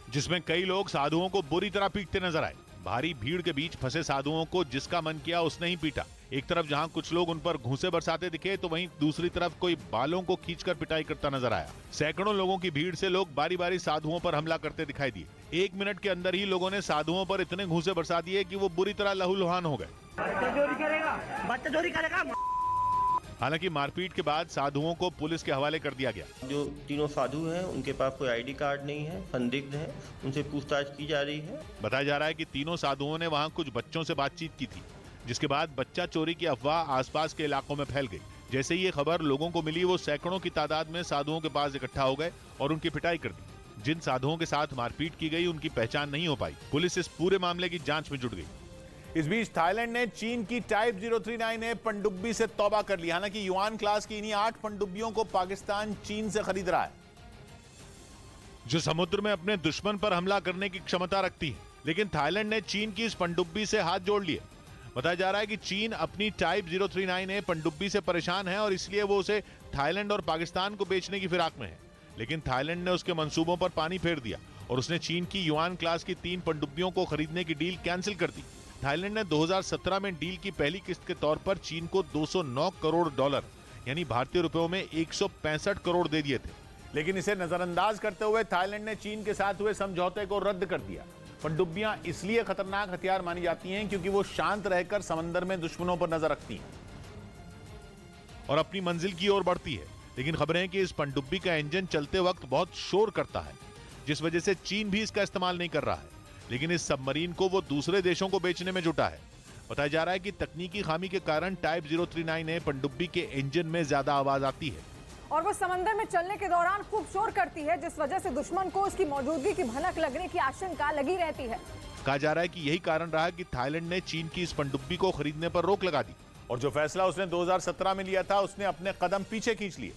जिसमें कई लोग साधुओं को बुरी तरह पीटते नजर आए। भारी भीड़ के बीच फंसे साधुओं को जिसका मन किया उसने ही पीटा। एक तरफ जहां कुछ लोग उन पर घूंसे बरसाते दिखे, तो वहीं दूसरी तरफ कोई बालों को खींचकर पिटाई करता नजर आया। सैकड़ों लोगों की भीड़ से लोग बारी बारी साधुओं पर हमला करते दिखाई दिए। 1 मिनट के अंदर ही लोगों ने साधुओं पर इतने घूंसे बरसा दिए कि वो बुरी तरह लहूलुहान हो गए। हालांकि मारपीट के बाद साधुओं को पुलिस के हवाले कर दिया गया। जो तीनों साधु हैं उनके पास कोई आईडी कार्ड नहीं है, संदिग्ध है, उनसे पूछताछ की जा रही है। बताया जा रहा है कि तीनों साधुओं ने वहां कुछ बच्चों से बातचीत की थी, जिसके बाद बच्चा चोरी की अफवाह आसपास के इलाकों में फैल गई। जैसे ही ये खबर लोगों को मिली, वो सैकड़ों की तादाद में साधुओं के पास इकट्ठा हो गए और उनकी पिटाई कर दी। जिन साधुओं के साथ मारपीट की गई उनकी पहचान नहीं हो पाई। पुलिस इस पूरे मामले की जांच में जुट गई। इस बीच थाईलैंड ने चीन की टाइप 039A पनडुब्बी से तौबा कर ली। हालांकि युआन क्लास की इन्हीं 8 पनडुब्बियों को पाकिस्तान चीन से खरीद रहा है, जो समुद्र में अपने दुश्मन पर हमला करने की क्षमता रखती है। लेकिन थाईलैंड ने चीन की इस पनडुब्बी से हाथ जोड़ लिए। बताया जा रहा है कि चीन अपनी टाइप 039A पनडुब्बी से परेशान है और इसलिए वो उसे थाईलैंड और पाकिस्तान को बेचने की फिराक में है। लेकिन थाईलैंड ने उसके मंसूबों पर पानी फेर दिया और उसने चीन की युआन क्लास की 3 पनडुब्बियों को खरीदने की डील कैंसिल कर दी। थाईलैंड ने 2017 में डील की पहली किस्त के तौर पर चीन को $209 करोड़ यानी भारतीय रुपयों में 165 करोड़ दे दिए थे। लेकिन इसे नजरअंदाज करते हुए थाईलैंड ने चीन के साथ हुए समझौते को रद्द कर दिया। पनडुब्बियां इसलिए खतरनाक हथियार मानी जाती हैं क्योंकि वो शांत रहकर समंदर में दुश्मनों पर नजर रखती हैं और अपनी मंजिल की ओर बढ़ती है। लेकिन खबरें हैं कि इस पनडुब्बी का इंजन चलते वक्त बहुत शोर करता है, जिस वजह से चीन भी इसका इस्तेमाल नहीं कर रहा है। लेकिन इस सबमरीन को वो दूसरे देशों को बेचने में जुटा है। बताया जा रहा है कि तकनीकी खामी के कारण टाइप 039A पनडुब्बी के इंजन में ज्यादा आवाज आती है और वो समंदर में चलने के दौरान खूब शोर करती है, जिस वजह से दुश्मन को उसकी मौजूदगी की भनक लगने की आशंका लगी रहती है। कहा जा रहा है कि यही कारण रहा कि थाईलैंड ने चीन की इस पनडुब्बी को खरीदने पर रोक लगा दी और जो फैसला उसने 2017 में लिया था उसने अपने कदम पीछे खींच लिए।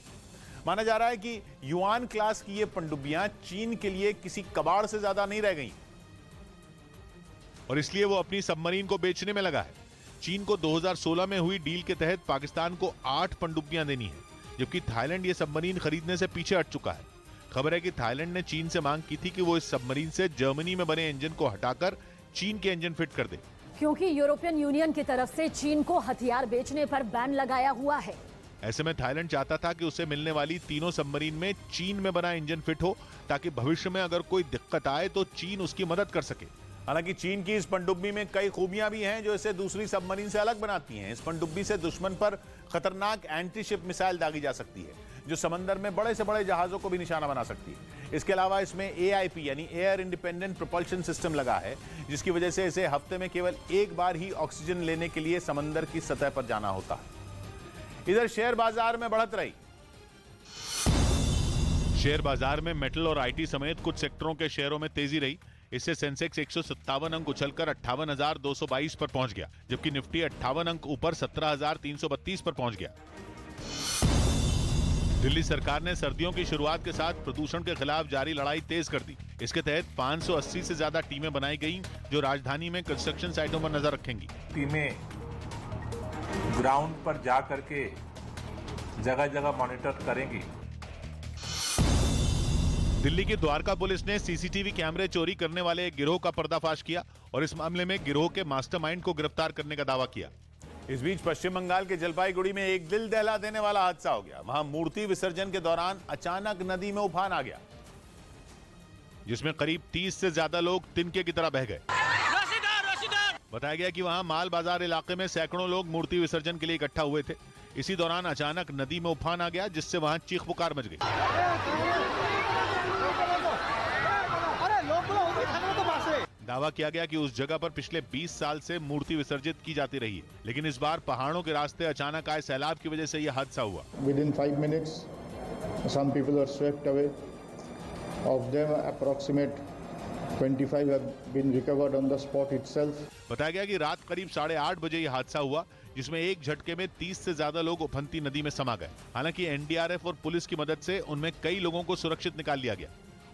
माना जा रहा है कि युआन क्लास की ये पनडुब्बियां चीन के लिए किसी कबाड़ से ज्यादा नहीं रह गई और इसलिए वो अपनी सबमरीन को बेचने में लगा है। चीन को 2016 में हुई डील के तहत पाकिस्तान को 8 पनडुब्बियां देनी है, जबकि थाईलैंड ये सबमरीन खरीदने से पीछे हट चुका है। खबर है कि थाईलैंड ने चीन से मांग की थी कि वो इस सबमरीन से जर्मनी में बने इंजन को हटाकर चीन के इंजन फिट कर दे, क्योंकि यूरोपियन यूनियन की तरफ से चीन को हथियार बेचने पर बैन लगाया हुआ है। ऐसे में थाईलैंड चाहता था कि उसे मिलने वाली तीनों सबमरीन में चीन में बना इंजन फिट हो, ताकि भविष्य में अगर कोई दिक्कत आए तो चीन उसकी मदद कर सके। हालांकि चीन की इस पनडुब्बी में कई खूबियां भी हैं जो इसे दूसरी सबमरीन से अलग बनाती हैं। इस पनडुब्बी से दुश्मन पर खतरनाक एंटी शिप मिसाइल दागी जा सकती है, जो समंदर में बड़े से बड़े जहाजों को भी निशाना बना सकती है। इसके अलावा इसमें AIP यानी एयर इंडिपेंडेंट प्रोपल्शन सिस्टम लगा है, जिसकी वजह से इसे हफ्ते में केवल एक बार ही ऑक्सीजन लेने के लिए समंदर की सतह पर जाना होता है। इधर शेयर बाजार में बढ़त रही। शेयर बाजार में मेटल और IT समेत कुछ सेक्टरों के शेयरों में तेजी रही। इससे सेंसेक्स 157 अंक उछलकर 58,222 पर पहुंच गया, जबकि निफ्टी 58 अंक ऊपर 17,332 पर पहुंच गया। दिल्ली सरकार ने सर्दियों की शुरुआत के साथ प्रदूषण के खिलाफ जारी लड़ाई तेज कर दी। इसके तहत 580 से ज्यादा टीमें बनाई गईं, जो राजधानी में कंस्ट्रक्शन साइटों पर नजर रखेंगी। टीमें ग्राउंड पर जा करके जगह जगह मॉनिटर करेंगी। दिल्ली की द्वारका पुलिस ने CCTV कैमरे चोरी करने वाले एक गिरोह का पर्दाफाश किया और इस मामले में गिरोह के मास्टरमाइंड को गिरफ्तार करने का दावा किया। इस बीच पश्चिम बंगाल के जलपाईगुड़ी में एक दिल दहला देने वाला हादसा हो गया। वहां मूर्ति विसर्जन के दौरान अचानक नदी में उफान आ गया, जिसमें करीब 30 से ज्यादा लोग तिनके की तरह बह गए। बताया गया कि वहां माल बाजार इलाके में सैकड़ों लोग मूर्ति विसर्जन के लिए इकट्ठा हुए थे। इसी दौरान अचानक नदी में उफान आ गया, जिससे वहां चीख पुकार मच गई। दावा किया गया कि उस जगह पर पिछले 20 साल से मूर्ति विसर्जित की जाती रही है, लेकिन इस बार पहाड़ों के रास्ते अचानक आए सैलाब की वजह से यह हादसा हुआ। Within 5 minutes, some people are swept away. Of them, approximate 25 have been recovered on the spot itself. बताया गया कि रात करीब 8:30 बजे यह हादसा हुआ, जिसमें एक झटके में 30 से ज्यादा लोग उफनती नदी में समा गए। हालांकि NDRF और पुलिस की मदद से उनमें कई लोगों को सुरक्षित निकाल लिया गया।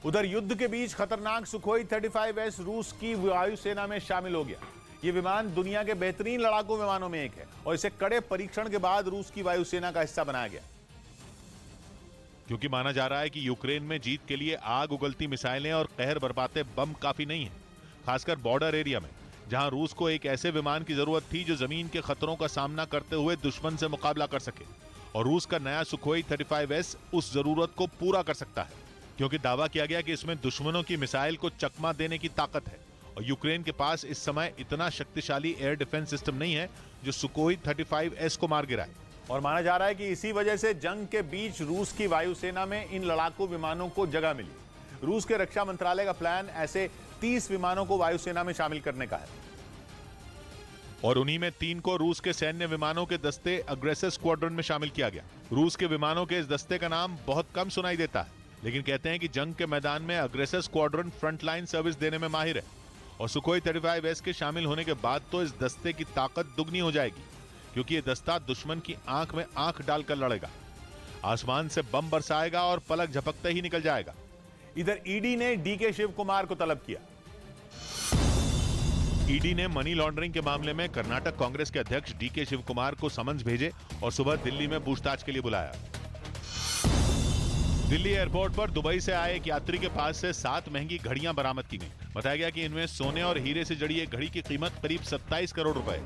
उधर युद्ध के बीच खतरनाक सुखोई 35S रूस की वायुसेना में शामिल हो गया। ये विमान दुनिया के बेहतरीन लड़ाकू विमानों में एक है और इसे कड़े परीक्षण के बाद रूस की वायुसेना का हिस्सा बनाया गया, क्योंकि माना जा रहा है कि यूक्रेन में जीत के लिए आग उगलती मिसाइलें और कहर बरपाते बम काफी नहीं है, खासकर बॉर्डर एरिया में, जहां रूस को एक ऐसे विमान की जरूरत थी जो जमीन के खतरों का सामना करते हुए दुश्मन से मुकाबला कर सके। और रूस का नया सुखोई 35S उस जरूरत को पूरा कर सकता है, क्योंकि दावा किया गया कि इसमें दुश्मनों की मिसाइल को चकमा देने की ताकत है और यूक्रेन के पास इस समय इतना शक्तिशाली एयर डिफेंस सिस्टम नहीं है जो सुखोई 35S को मार गिराए। और माना जा रहा है कि इसी वजह से जंग के बीच रूस की वायुसेना में इन लड़ाकू विमानों को जगह मिली। रूस के रक्षा मंत्रालय का प्लान ऐसे 30 विमानों को वायुसेना में शामिल करने का है और उन्हीं में 3 को रूस के सैन्य विमानों के दस्ते अग्रेसर स्क्वाड्रन में शामिल किया गया। रूस के विमानों के इस दस्ते का नाम बहुत कम सुनाई देता है, लेकिन कहते हैं कि जंग के मैदान में अग्रेसर स्क्वाड्रन फ्रंटलाइन सर्विस देने में माहिर है और सुखोई 35S के शामिल होने के बाद तो इस दस्ते की ताकत दुगनी हो जाएगी, क्योंकि ये दस्ता दुश्मन की आंख में आंख डालकर लड़ेगा, आसमान से बम बरसाएगा और पलक झपकते ही निकल जाएगा। इधर ईडी ने DK शिव कुमार को तलब किया। ईडी ने मनी लॉन्ड्रिंग के मामले में कर्नाटक कांग्रेस के अध्यक्ष DK शिव कुमार को समन्स भेजे और सुबह दिल्ली में पूछताछ के लिए बुलाया। दिल्ली एयरपोर्ट पर दुबई से आए एक यात्री के पास से 7 महंगी घड़ियां बरामद की गई। बताया गया कि इनमें सोने और हीरे से जड़ी एक घड़ी की कीमत करीब 27 करोड़ रुपए।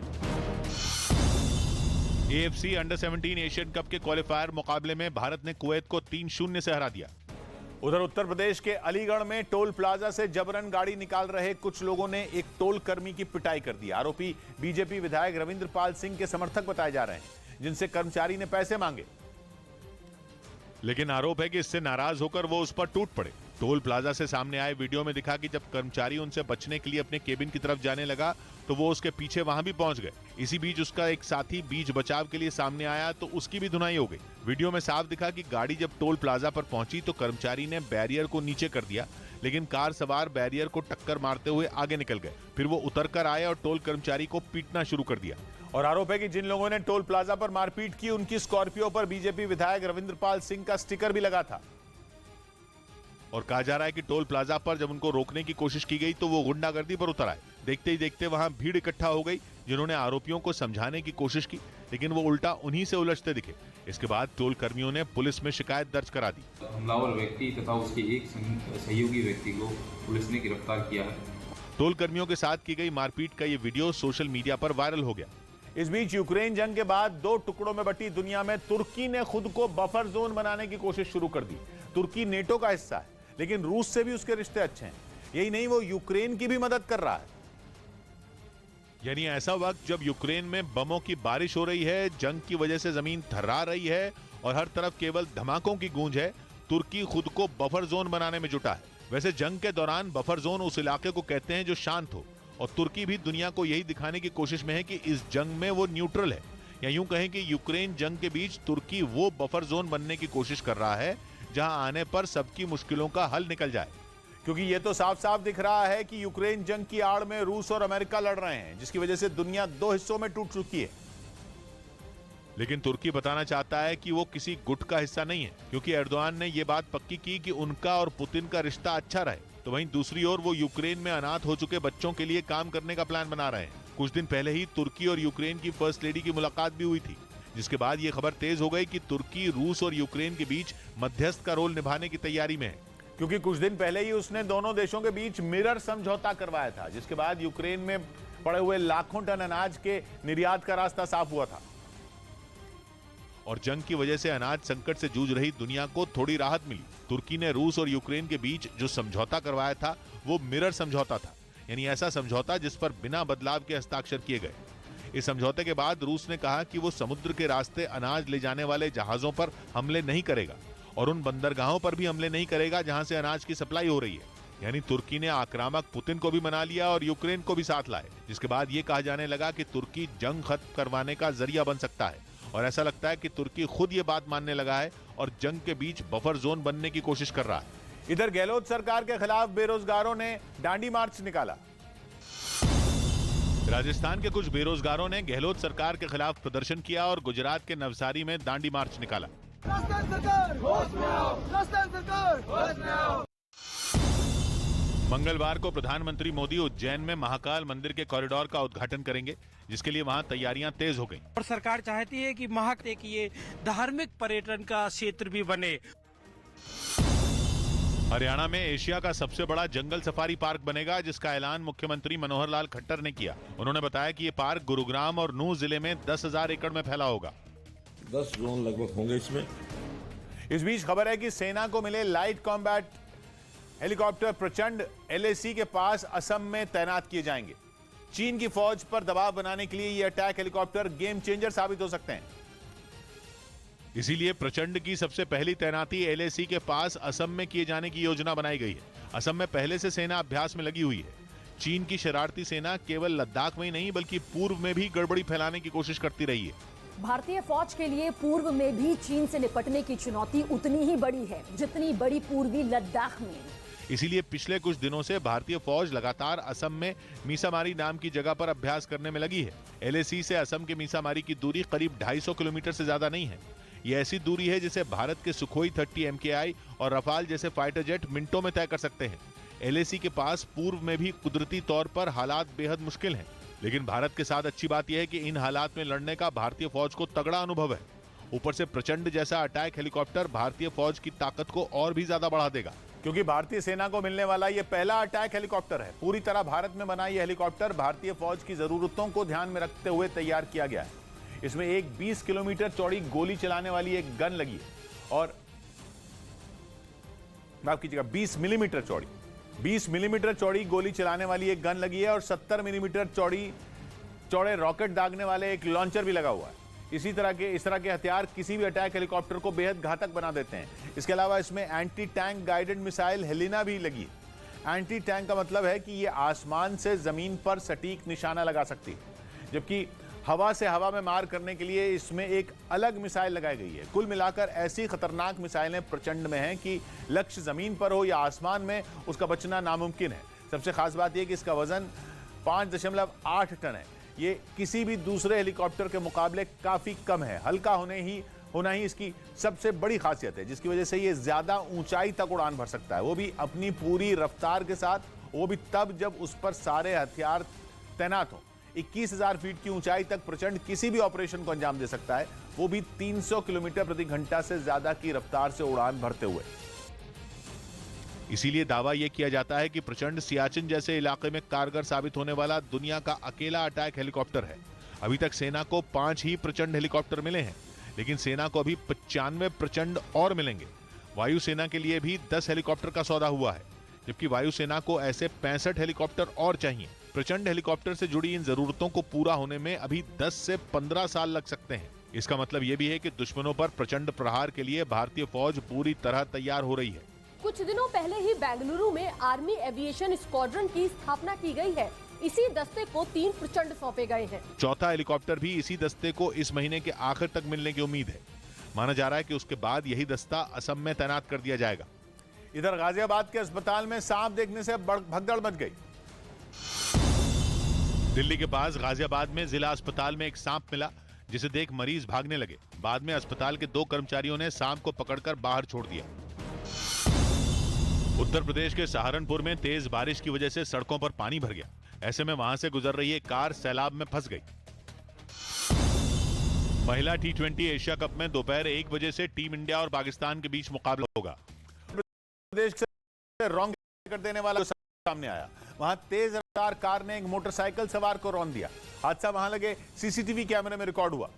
AFC अंडर 17 एशियन कप के क्वालिफायर मुकाबले में भारत ने कुवैत को 3-0 से हरा दिया। उधर उत्तर प्रदेश के अलीगढ़ में टोल प्लाजा से जबरन गाड़ी निकाल रहे कुछ लोगों ने एक टोल कर्मी की पिटाई कर दी। आरोपी बीजेपी विधायक रविंद्र पाल सिंह के समर्थक बताए जा रहे हैं, जिनसे कर्मचारी ने पैसे मांगे, लेकिन आरोप है कि इससे नाराज होकर वो उस पर टूट पड़े। टोल प्लाजा से सामने आए वीडियो में दिखा कि जब कर्मचारी उनसे बचने के लिए अपने केबिन की तरफ जाने लगा तो वो उसके पीछे वहां भी पहुंच गए। इसी बीच उसका एक साथी बीच बचाव के लिए सामने आया तो उसकी भी धुनाई हो गई। वीडियो में साफ दिखा कि गाड़ी जब टोल प्लाजा पर पहुंची तो कर्मचारी ने बैरियर को नीचे कर दिया, लेकिन कार सवार बैरियर को टक्कर मारते हुए आगे निकल गए। फिर वो उतर कर आए और टोल कर्मचारी को पीटना शुरू कर दिया। और आरोप है कि जिन लोगों ने टोल प्लाजा पर मारपीट की उनकी स्कॉर्पियो पर बीजेपी विधायक रविंद्रपाल सिंह का स्टिकर भी लगा था। और कहा जा रहा है कि टोल प्लाजा पर जब उनको रोकने की कोशिश की गई तो वो गुंडागर्दी पर उतर आए। देखते ही देखते वहां भीड़ इकट्ठा हो गई, जिन्होंने आरोपियों को समझाने की कोशिश की, लेकिन वो उल्टा उन्हीं से उलझते दिखे। इसके बाद टोल कर्मियों ने पुलिस में शिकायत दर्ज करा दी। हमलावर व्यक्ति तथा उसके एक सहयोगी व्यक्ति को पुलिस ने गिरफ्तार किया है। टोल कर्मियों के साथ की गई मारपीट का ये वीडियो सोशल मीडिया पर वायरल हो गया। इस बीच यूक्रेन जंग के बाद 2 टुकड़ों में बटी दुनिया में तुर्की ने खुद को बफर जोन बनाने की कोशिश शुरू कर दी। तुर्की नेटो का हिस्सा है, लेकिन रूस से भी उसके रिश्ते अच्छे हैं। यही नहीं, वो यूक्रेन की भी मदद कर रहा है। यानी ऐसा वक्त जब यूक्रेन में बमों की बारिश हो रही है, जंग की वजह से जमीन थर्रा रही है और हर तरफ केवल धमाकों की गूंज है, तुर्की खुद को बफर जोन बनाने में जुटा है। वैसे जंग के दौरान बफर जोन उस इलाके को कहते हैं जो शांत हो, और तुर्की भी दुनिया को यही दिखाने की कोशिश में है कि इस जंग में वो न्यूट्रल है। या यूं कहें कि यूक्रेन जंग के बीच तुर्की वो बफर जोन बनने की कोशिश कर रहा है जहां आने पर सबकी मुश्किलों का हल निकल जाए। क्योंकि ये तो साफ साफ दिख रहा है कि यूक्रेन जंग की आड़ में रूस और अमेरिका लड़ रहे हैं, जिसकी वजह से दुनिया 2 हिस्सों में टूट चुकी है। लेकिन तुर्की बताना चाहता है कि वो किसी गुट का हिस्सा नहीं है, क्योंकि एर्दोआन ने ये बात पक्की की कि उनका और पुतिन का रिश्ता अच्छा रहे। तो वहीं दूसरी ओर वो यूक्रेन में अनाथ हो चुके बच्चों के लिए काम करने का प्लान बना रहे हैं। कुछ दिन पहले ही तुर्की और यूक्रेन की फर्स्ट लेडी की मुलाकात भी हुई थी, जिसके बाद ये खबर तेज हो गई कि तुर्की रूस और यूक्रेन के बीच मध्यस्थ का रोल निभाने की तैयारी में है। क्योंकि कुछ दिन पहले ही उसने दोनों देशों के बीच मिरर समझौता करवाया था, जिसके बाद यूक्रेन में पड़े हुए लाखों टन अनाज के निर्यात का रास्ता साफ हुआ था। और जंग की वजह से अनाज संकट से जूझ रही दुनिया को थोड़ी राहत मिली। तुर्की ने रूस और यूक्रेन के बीच जो समझौता करवाया था वो मिरर समझौता था, यानी ऐसा समझौता जिस पर बिना बदलाव के हस्ताक्षर किए गए। इस समझौते के बाद रूस ने कहा कि वो समुद्र के रास्ते अनाज ले जाने वाले जहाजों पर हमले नहीं करेगा और उन बंदरगाहों पर भी हमले नहीं करेगा जहां से अनाज की सप्लाई हो रही है। यानी तुर्की ने आक्रामक पुतिन को भी मना लिया और यूक्रेन को भी साथ लाए, जिसके बाद ये कहा जाने लगा कि तुर्की जंग खत्म करवाने का जरिया बन सकता है। और ऐसा लगता है कि तुर्की खुद ये बात मानने लगा है और जंग के बीच बफर जोन बनने की कोशिश कर रहा है। इधर गहलोत सरकार के खिलाफ बेरोजगारों ने दांडी मार्च निकाला। राजस्थान के कुछ बेरोजगारों ने गहलोत सरकार के खिलाफ प्रदर्शन किया और गुजरात के नवसारी में दांडी मार्च निकाला। मंगलवार को प्रधानमंत्री मोदी उज्जैन में महाकाल मंदिर के कॉरिडोर का उद्घाटन करेंगे, जिसके लिए वहां तैयारियां तेज हो गई। और सरकार चाहती है कि महाकाल के ये धार्मिक पर्यटन का क्षेत्र भी बने। हरियाणा में एशिया का सबसे बड़ा जंगल सफारी पार्क बनेगा, जिसका ऐलान मुख्यमंत्री मनोहर लाल खट्टर ने किया। उन्होंने बताया कि ये पार्क गुरुग्राम और नूह जिले में 10,000 एकड़ में फैला होगा। 10 जोन लगभग होंगे इसमें। इस बीच खबर है कि सेना को मिले लाइट कॉम्बैट हेलीकॉप्टर प्रचंड LAC के पास असम में तैनात किए जाएंगे। चीन की फौज पर दबाव बनाने के लिए ये अटैक हेलीकॉप्टर गेम चेंजर साबित हो सकते हैं। इसीलिए प्रचंड की सबसे पहली तैनाती LAC के पास असम में किए जाने की योजना बनाई गई है। असम में पहले से सेना अभ्यास में लगी हुई है। चीन की शरारती सेना केवल लद्दाख में ही नहीं बल्कि पूर्व में भी गड़बड़ी फैलाने की कोशिश करती रही है। भारतीय फौज के लिए पूर्व में भी चीन से निपटने की चुनौती उतनी ही बड़ी है जितनी बड़ी पूर्वी लद्दाख में। इसीलिए पिछले कुछ दिनों से भारतीय फौज लगातार असम में मीसामारी नाम की जगह पर अभ्यास करने में लगी है। LAC से असम के मीसामारी की दूरी करीब 250 किलोमीटर से ज्यादा नहीं है। ये ऐसी दूरी है जिसे भारत के सुखोई 30 MKI और रफाल जैसे फाइटर जेट मिनटों में तय कर सकते हैं। LAC के पास पूर्व में भी कुदरती तौर पर हालात बेहद मुश्किल हैं, लेकिन भारत के साथ अच्छी बात यह है कि इन हालात में लड़ने का भारतीय फौज को तगड़ा अनुभव है। ऊपर से प्रचंड जैसा अटैक हेलीकॉप्टर भारतीय फौज की ताकत को और भी ज्यादा बढ़ा देगा, क्योंकि भारतीय सेना को मिलने वाला यह पहला अटैक हेलीकॉप्टर है। पूरी तरह भारत में बना यह हेलीकॉप्टर भारतीय फौज की जरूरतों को ध्यान में रखते हुए तैयार किया गया है। इसमें एक 20 किलोमीटर चौड़ी गोली चलाने वाली एक गन लगी है और माफ कीजिएगा 20 मिलीमीटर चौड़ी गोली चलाने वाली एक गन लगी है और 70 मिलीमीटर चौड़े रॉकेट दागने वाले एक लॉन्चर भी लगा हुआ है। इस तरह के हथियार किसी भी अटैक हेलीकॉप्टर को बेहद घातक बना देते हैं। इसके अलावा इसमें anti tank guided missile Helina भी लगी है। एंटी टैंक का मतलब है कि ये आसमान से जमीन पर सटीक निशाना लगा सकती है, जबकि हवा से हवा में मार करने के लिए इसमें एक अलग मिसाइल लगाई गई है। कुल मिलाकर ऐसी खतरनाक मिसाइलें प्रचंड में हैं कि लक्ष्य जमीन पर हो या आसमान में, उसका बचना नामुमकिन है। सबसे खास बात यह कि इसका वजन 5.8 टन है। ये किसी भी दूसरे हेलीकॉप्टर के मुकाबले काफी कम है। हल्का होना ही इसकी सबसे बड़ी खासियत है, जिसकी वजह से ये ज्यादा ऊंचाई तक उड़ान भर सकता है, वो भी अपनी पूरी रफ्तार के साथ, वो भी तब जब उस पर सारे हथियार तैनात हो। 21,000 फीट की ऊंचाई तक प्रचंड किसी भी ऑपरेशन को अंजाम दे सकता है, वो भी 300 किलोमीटर प्रति घंटा से ज्यादा की रफ्तार से उड़ान भरते हुए। इसीलिए दावा यह किया जाता है कि प्रचंड सियाचिन जैसे इलाके में कारगर साबित होने वाला दुनिया का अकेला अटैक हेलीकॉप्टर है। अभी तक सेना को 5 ही प्रचंड हेलीकॉप्टर मिले हैं, लेकिन सेना को अभी 95 प्रचंड और मिलेंगे। वायुसेना के लिए भी 10 हेलीकॉप्टर का सौदा हुआ है, जबकि वायुसेना को ऐसे 65 हेलीकॉप्टर और चाहिए। प्रचंड हेलीकॉप्टर से जुड़ी इन जरूरतों को पूरा होने में अभी 10 से 15 साल लग सकते हैं। इसका मतलब यह भी है कि दुश्मनों पर प्रचंड प्रहार के लिए भारतीय फौज पूरी तरह तैयार हो रही है। कुछ दिनों पहले ही बेंगलुरु में आर्मी एविएशन स्क्वाड्रन की स्थापना की गई है। इसी दस्ते को 3 प्रचंड सौंपे गए हैं। चौथा हेलीकॉप्टर भी इसी दस्ते को इस महीने के आखिर तक मिलने की उम्मीद है। माना जा रहा है कि उसके बाद यही दस्ता असम में तैनात कर दिया जाएगा। इधर गाजियाबाद के अस्पताल में सांप देखने से भगदड़ मच गई। दिल्ली के पास गाजियाबाद में जिला अस्पताल में एक सांप मिला, जिसे देख मरीज भागने लगे। बाद में अस्पताल के 2 कर्मचारियों ने सांप को पकड़कर बाहर छोड़ दिया। उत्तर प्रदेश के सहारनपुर में तेज बारिश की वजह से सड़कों पर पानी भर गया। ऐसे में वहां से गुजर रही एक कार सैलाब में फंस गई। महिला T20 एशिया कप में दोपहर 1 बजे से टीम इंडिया और पाकिस्तान के बीच मुकाबला होगा। प्रदेश से रौंद कर देने वाला सामने आया। वहां तेज रफ्तार कार ने एक मोटरसाइकिल सवार को रौंद दिया। हादसा वहां लगे सीसीटीवी कैमरे में रिकॉर्ड हुआ,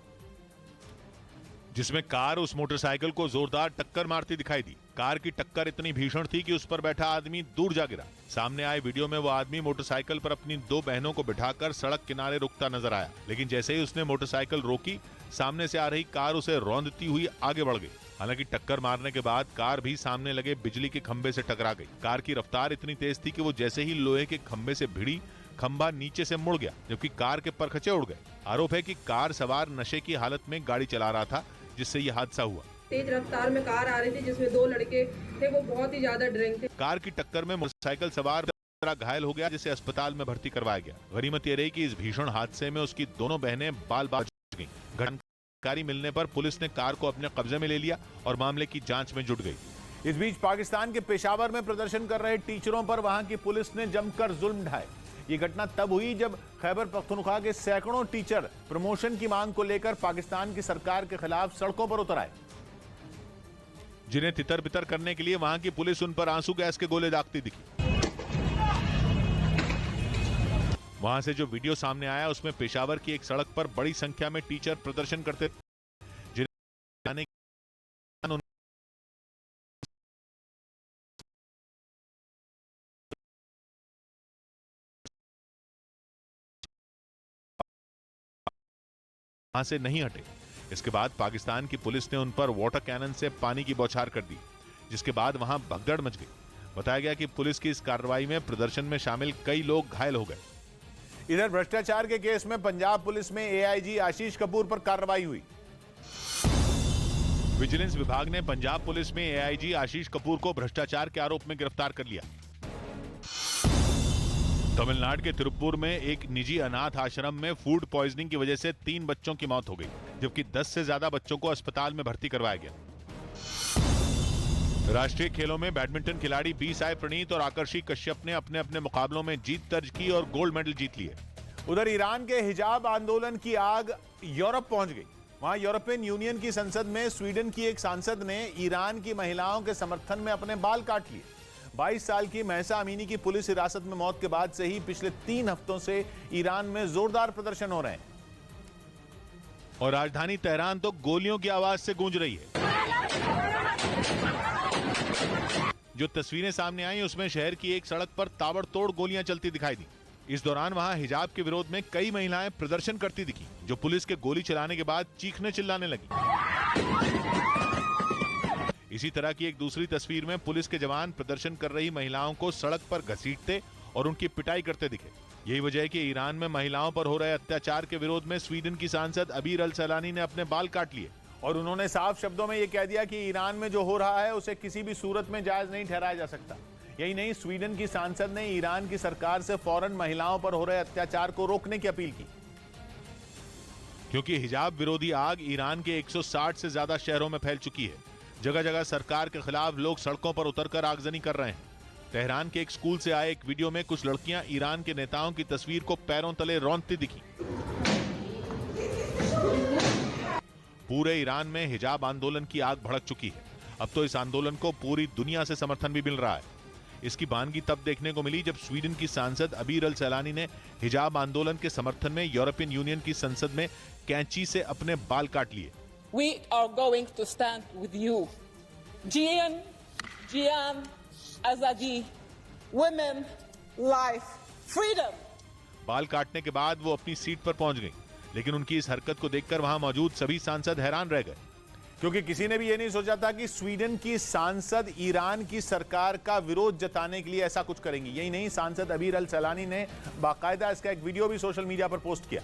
जिसमें कार उस मोटरसाइकिल को जोरदार टक्कर मारती दिखाई दी। कार की टक्कर इतनी भीषण थी कि उस पर बैठा आदमी दूर जा गिरा। सामने आए वीडियो में वो आदमी मोटरसाइकिल पर अपनी 2 बहनों को बिठाकर सड़क किनारे रुकता नजर आया, लेकिन जैसे ही उसने मोटरसाइकिल रोकी, सामने से आ रही कार उसे रौंदती हुई आगे बढ़ गई। हालांकि टक्कर मारने के बाद कार भी सामने लगे बिजली के खंभे से टकरा गई। कार की रफ्तार इतनी तेज थी कि वो जैसे ही लोहे के खंभे से भिड़ी, खंभा नीचे से मुड़ गया, जबकि कार के परखचे उड़ गए। आरोप है कि कार सवार नशे की हालत में गाड़ी चला रहा था, जिससे यह हादसा हुआ। तेज रफ्तार में कार आ रही थी, जिसमें 2 लड़के थे, वो बहुत ही ज्यादा ड्रिंक थे। कार की टक्कर में मोटरसाइकिल सवार घायल हो गया, जिसे अस्पताल में भर्ती करवाया गया। गनीमत यह रही कि इस भीषण हादसे में उसकी दोनों बहनें बाल बाल बच गईं। जानकारी मिलने पर पुलिस ने कार को अपने कब्जे में ले लिया और मामले की जांच में जुट गई। इस बीच पाकिस्तान के पेशावर में प्रदर्शन कर रहे टीचरों पर वहां की पुलिस ने जमकर जुल्म ढाए। ये घटना तब हुई जब खैबर पख्तूनख्वा के सैकड़ों टीचर प्रमोशन की मांग को लेकर पाकिस्तान की सरकार के खिलाफ सड़कों पर उतर आए, जिन्हें तितर बितर करने के लिए वहां की पुलिस उन पर आंसू गैस के गोले दागती दिखी। वहां से जो वीडियो सामने आया, उसमें पेशावर की एक सड़क पर बड़ी संख्या में टीचर प्रदर्शन करते, जिन्हें वहां से नहीं हटे। इसके बाद पाकिस्तान की पुलिस ने उन पर वाटर कैनन से पानी की बौछार कर दी, जिसके बाद वहां भगदड़ मच गई। बताया गया कि पुलिस की इस कार्रवाई में प्रदर्शन में शामिल कई लोग घायल हो गए। इधर भ्रष्टाचार के केस में पंजाब पुलिस में AIG आशीष कपूर पर कार्रवाई हुई। विजिलेंस विभाग ने पंजाब पुलिस में AIG आशीष कपूर को भ्रष्टाचार के आरोप में गिरफ्तार कर लिया। तमिलनाडु के तिरुप्पुर में एक निजी अनाथ आश्रम में फूड पॉइजनिंग की वजह से 3 बच्चों की मौत हो गई, जबकि 10 से ज्यादा बच्चों को अस्पताल में भर्ती करवाया गया। राष्ट्रीय खेलों में बैडमिंटन खिलाड़ी बी साई प्रणीत और आकर्षी कश्यप ने अपने अपने मुकाबलों में जीत दर्ज की और गोल्ड मेडल जीत लिए। उधर ईरान के हिजाब आंदोलन की आग यूरोप पहुंच गई। वहां यूरोपियन यूनियन की संसद में स्वीडन की एक सांसद ने ईरान की महिलाओं के समर्थन में अपने बाल काट लिए। 22 साल की महसा अमीनी की पुलिस हिरासत में मौत के बाद से ही पिछले 3 हफ्तों से ईरान में जोरदार प्रदर्शन हो रहे हैं और राजधानी तेहरान तो गोलियों की आवाज से गूंज रही है। जो तस्वीरें सामने आई, उसमें शहर की एक सड़क पर ताबड़तोड़ गोलियां चलती दिखाई दी। इस दौरान वहां हिजाब के विरोध में कई महिलाएं प्रदर्शन करती दिखी, जो पुलिस के गोली चलाने के बाद चीखने चिल्लाने लगी। इसी तरह की एक दूसरी तस्वीर में पुलिस के जवान प्रदर्शन कर रही महिलाओं को सड़क पर घसीटते और उनकी पिटाई करते दिखे। यही वजह है कि ईरान में महिलाओं पर हो रहे अत्याचार के विरोध में स्वीडन की सांसद अबीर अल सलानी ने अपने बाल काट लिए और उन्होंने साफ शब्दों में यह कह दिया कि ईरान में जो हो रहा है उसे किसी भी सूरत में जायज नहीं ठहराया जा सकता। यही नहीं, स्वीडन की सांसद ने ईरान की सरकार से फौरन महिलाओं पर हो रहे अत्याचार को रोकने की अपील की, क्योंकि हिजाब विरोधी आग ईरान के 160 से ज्यादा शहरों में फैल चुकी है। जगह जगह सरकार के खिलाफ लोग सड़कों पर उतरकर आगजनी कर रहे हैं। तेहरान के एक स्कूल से आए एक वीडियो में कुछ लड़कियां ईरान के नेताओं की तस्वीर को पैरों तले रौंदती दिखी। पूरे ईरान में हिजाब आंदोलन की आग भड़क चुकी है। अब तो इस आंदोलन को पूरी दुनिया से समर्थन भी मिल रहा है। इसकी बानगी तब देखने को मिली जब स्वीडन की सांसद अबीर अल सलानी ने हिजाब आंदोलन के समर्थन में यूरोपियन यूनियन की संसद में कैंची से अपने बाल काट लिए। We are going to stand with you. Jian, Azadi, women, life, freedom. बाल काटने के बाद वो अपनी सीट पर पहुंच गई, लेकिन उनकी इस हरकत को देखकर वहां मौजूद सभी सांसद हैरान रह गए, क्योंकि किसी ने भी यह नहीं सोचा था कि स्वीडन की सांसद ईरान की सरकार का विरोध जताने के लिए ऐसा कुछ करेंगी। यही नहीं, सांसद अबीर अल सलानी ने बाकायदा इसका एक वीडियो भी सोशल मीडिया पर पोस्ट किया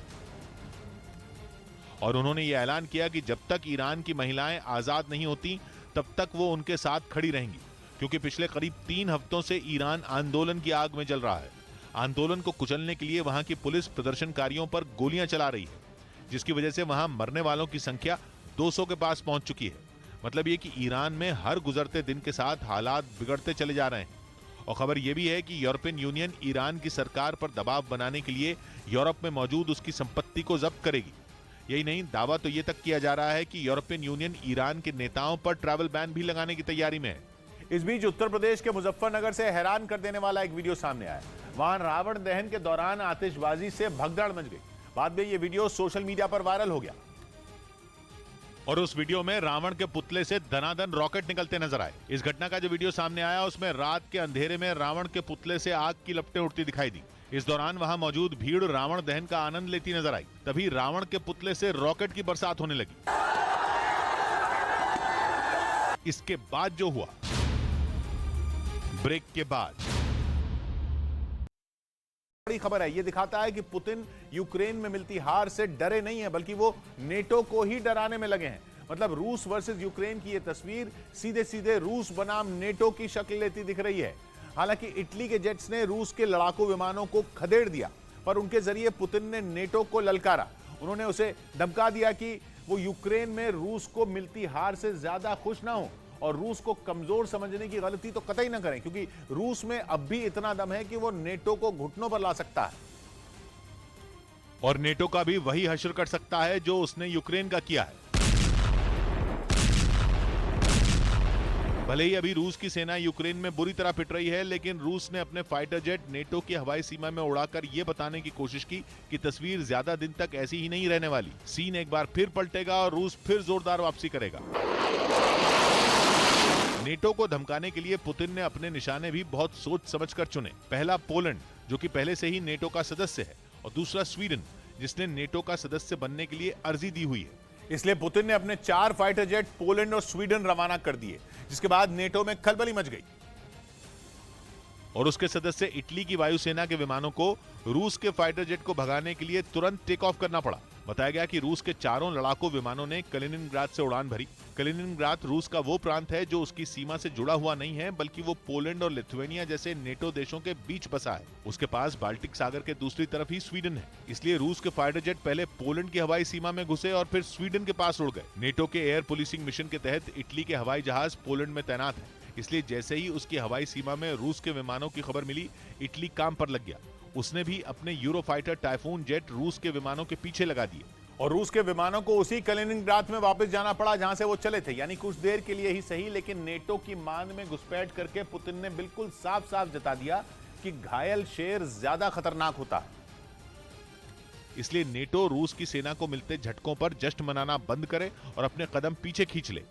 और उन्होंने ये ऐलान किया कि जब तक ईरान की महिलाएं आजाद नहीं होती तब तक वो उनके साथ खड़ी रहेंगी, क्योंकि पिछले करीब 3 हफ्तों से ईरान आंदोलन की आग में जल रहा है। आंदोलन को कुचलने के लिए वहां की पुलिस प्रदर्शनकारियों पर गोलियां चला रही है, जिसकी वजह से वहां मरने वालों की संख्या 200 के पास पहुंच चुकी है। मतलब ये कि ईरान में हर गुजरते दिन के साथ हालात बिगड़ते चले जा रहे हैं। और खबर यह भी है कि यूरोपियन यूनियन ईरान की सरकार पर दबाव बनाने के लिए यूरोप में मौजूद उसकी संपत्ति को जब्त करेगी। यही नहीं, दावा तो ये तक किया जा रहा है कि यूरोपियन यूनियन ईरान के नेताओं पर ट्रैवल बैन भी लगाने की तैयारी में है। इस बीच उत्तर प्रदेश के मुजफ्फरनगर से हैरान कर देने वाला एक वीडियो सामने आया। वहां रावण दहन के दौरान आतिशबाजी से भगदड़ मच गई। बाद में यह वीडियो सोशल मीडिया पर वायरल हो गया और उस वीडियो में रावण के पुतले से धनाधन रॉकेट निकलते नजर आए। इस घटना का जो वीडियो सामने आया उसमें रात के अंधेरे में रावण के पुतले से आग की लपटें उठती दिखाई दी। इस दौरान वहां मौजूद भीड़ रावण दहन का आनंद लेती नजर आई। तभी रावण के पुतले से रॉकेट की बरसात होने लगी। इसके बाद जो हुआ, ब्रेक के बाद बड़ी खबर है। यह दिखाता है कि पुतिन यूक्रेन में मिलती हार से डरे नहीं है, बल्कि वो नेटो को ही डराने में लगे हैं। मतलब रूस वर्सेस यूक्रेन की यह तस्वीर सीधे सीधे रूस बनाम नेटो की शक्ल लेती दिख रही है। हालांकि इटली के जेट्स ने रूस के लड़ाकू विमानों को खदेड़ दिया, पर उनके जरिए पुतिन ने नेटो को ललकारा। उन्होंने उसे धमका दिया कि वो यूक्रेन में रूस को मिलती हार से ज्यादा खुश ना हो और रूस को कमजोर समझने की गलती तो कतई ना करें, क्योंकि रूस में अब भी इतना दम है कि वो नेटो को घुटनों पर ला सकता है और नेटो का भी वही हश्र कर सकता है जो उसने यूक्रेन का किया है। भले ही अभी रूस की सेना यूक्रेन में बुरी तरह पिट रही है, लेकिन रूस ने अपने फाइटर जेट नेटो की हवाई सीमा में उड़ाकर यह बताने की कोशिश की कि तस्वीर ज्यादा दिन तक ऐसी ही नहीं रहने वाली। सीन एक बार फिर पलटेगा और रूस फिर जोरदार वापसी करेगा। नेटो को धमकाने के लिए पुतिन ने अपने निशाने भी बहुत सोच समझकर चुने। पहला पोलैंड, जो कि पहले से ही नेटो का सदस्य है, और दूसरा स्वीडन, जिसने नेटो का सदस्य बनने के लिए अर्जी दी हुई है। इसलिए पुतिन ने अपने 4 फाइटर जेट पोलैंड और स्वीडन रवाना कर दिए, जिसके बाद नेटो में खलबली मच गई और उसके सदस्य इटली की वायुसेना के विमानों को रूस के फाइटर जेट को भगाने के लिए तुरंत टेक ऑफ करना पड़ा। बताया गया कि रूस के 4 लड़ाकू विमानों ने कलिनिनग्राद से उड़ान भरी। कलिनिनग्राद रूस का वो प्रांत है जो उसकी सीमा से जुड़ा हुआ नहीं है, बल्कि वो पोलैंड और लिथुआनिया जैसे नेटो देशों के बीच बसा है। उसके पास बाल्टिक सागर के दूसरी तरफ ही स्वीडन है। इसलिए रूस के फाइटर जेट पहले पोलैंड की हवाई सीमा में घुसे और फिर स्वीडन के पास उड़ गए। नेटो के एयर पुलिसिंग मिशन के तहत इटली के हवाई जहाज पोलैंड में तैनात है, इसलिए जैसे ही उसकी हवाई सीमा में रूस के विमानों की खबर मिली, इटली काम पर लग गया। उसने भी अपने यूरोफाइटर टाइफून जेट रूस के विमानों के पीछे लगा दिए और रूस के विमानों को उसी कलिनिनग्राद में वापस जाना पड़ा जहां से वो चले थे। यानी कुछ देर के लिए ही सही, लेकिन नेटो की मान में घुसपैठ करके पुतिन ने बिल्कुल साफ साफ जता दिया कि घायल शेर ज्यादा खतरनाक होता है। इसलिए नेटो रूस की सेना को मिलते झटकों पर जश्न मनाना बंद करे और अपने कदम पीछे खींच ले।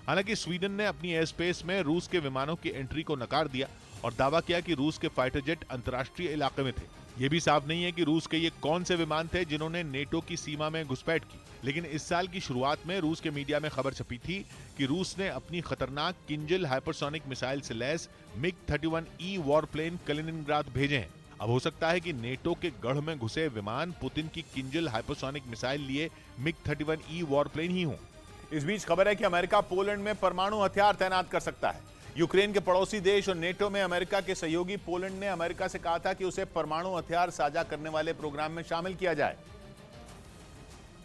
हालांकि स्वीडन ने अपनी एयर स्पेस में रूस के विमानों की एंट्री को नकार दिया और दावा किया कि रूस के फाइटर जेट अंतर्राष्ट्रीय इलाके में थे। ये भी साफ नहीं है कि रूस के ये कौन से विमान थे जिन्होंने नेटो की सीमा में घुसपैठ की, लेकिन इस साल की शुरुआत में रूस के मीडिया में खबर छपी थी कि रूस ने अपनी खतरनाक किंजल हाइपरसोनिक मिसाइल से लैस MiG-31E वॉरप्लेन कलिनिनग्राद भेजे हैं। अब हो सकता है कि नेटो के गढ़ में घुसे विमान पुतिन की किंजल हाइपरसोनिक मिसाइल लिए MiG-31E वॉरप्लेन ही हों। इस बीच खबर है कि अमेरिका पोलैंड में परमाणु हथियार तैनात कर सकता है। यूक्रेन के पड़ोसी देश और नेटो में अमेरिका के सहयोगी पोलैंड ने अमेरिका से कहा था कि उसे परमाणु हथियार साझा करने वाले प्रोग्राम में शामिल किया जाए,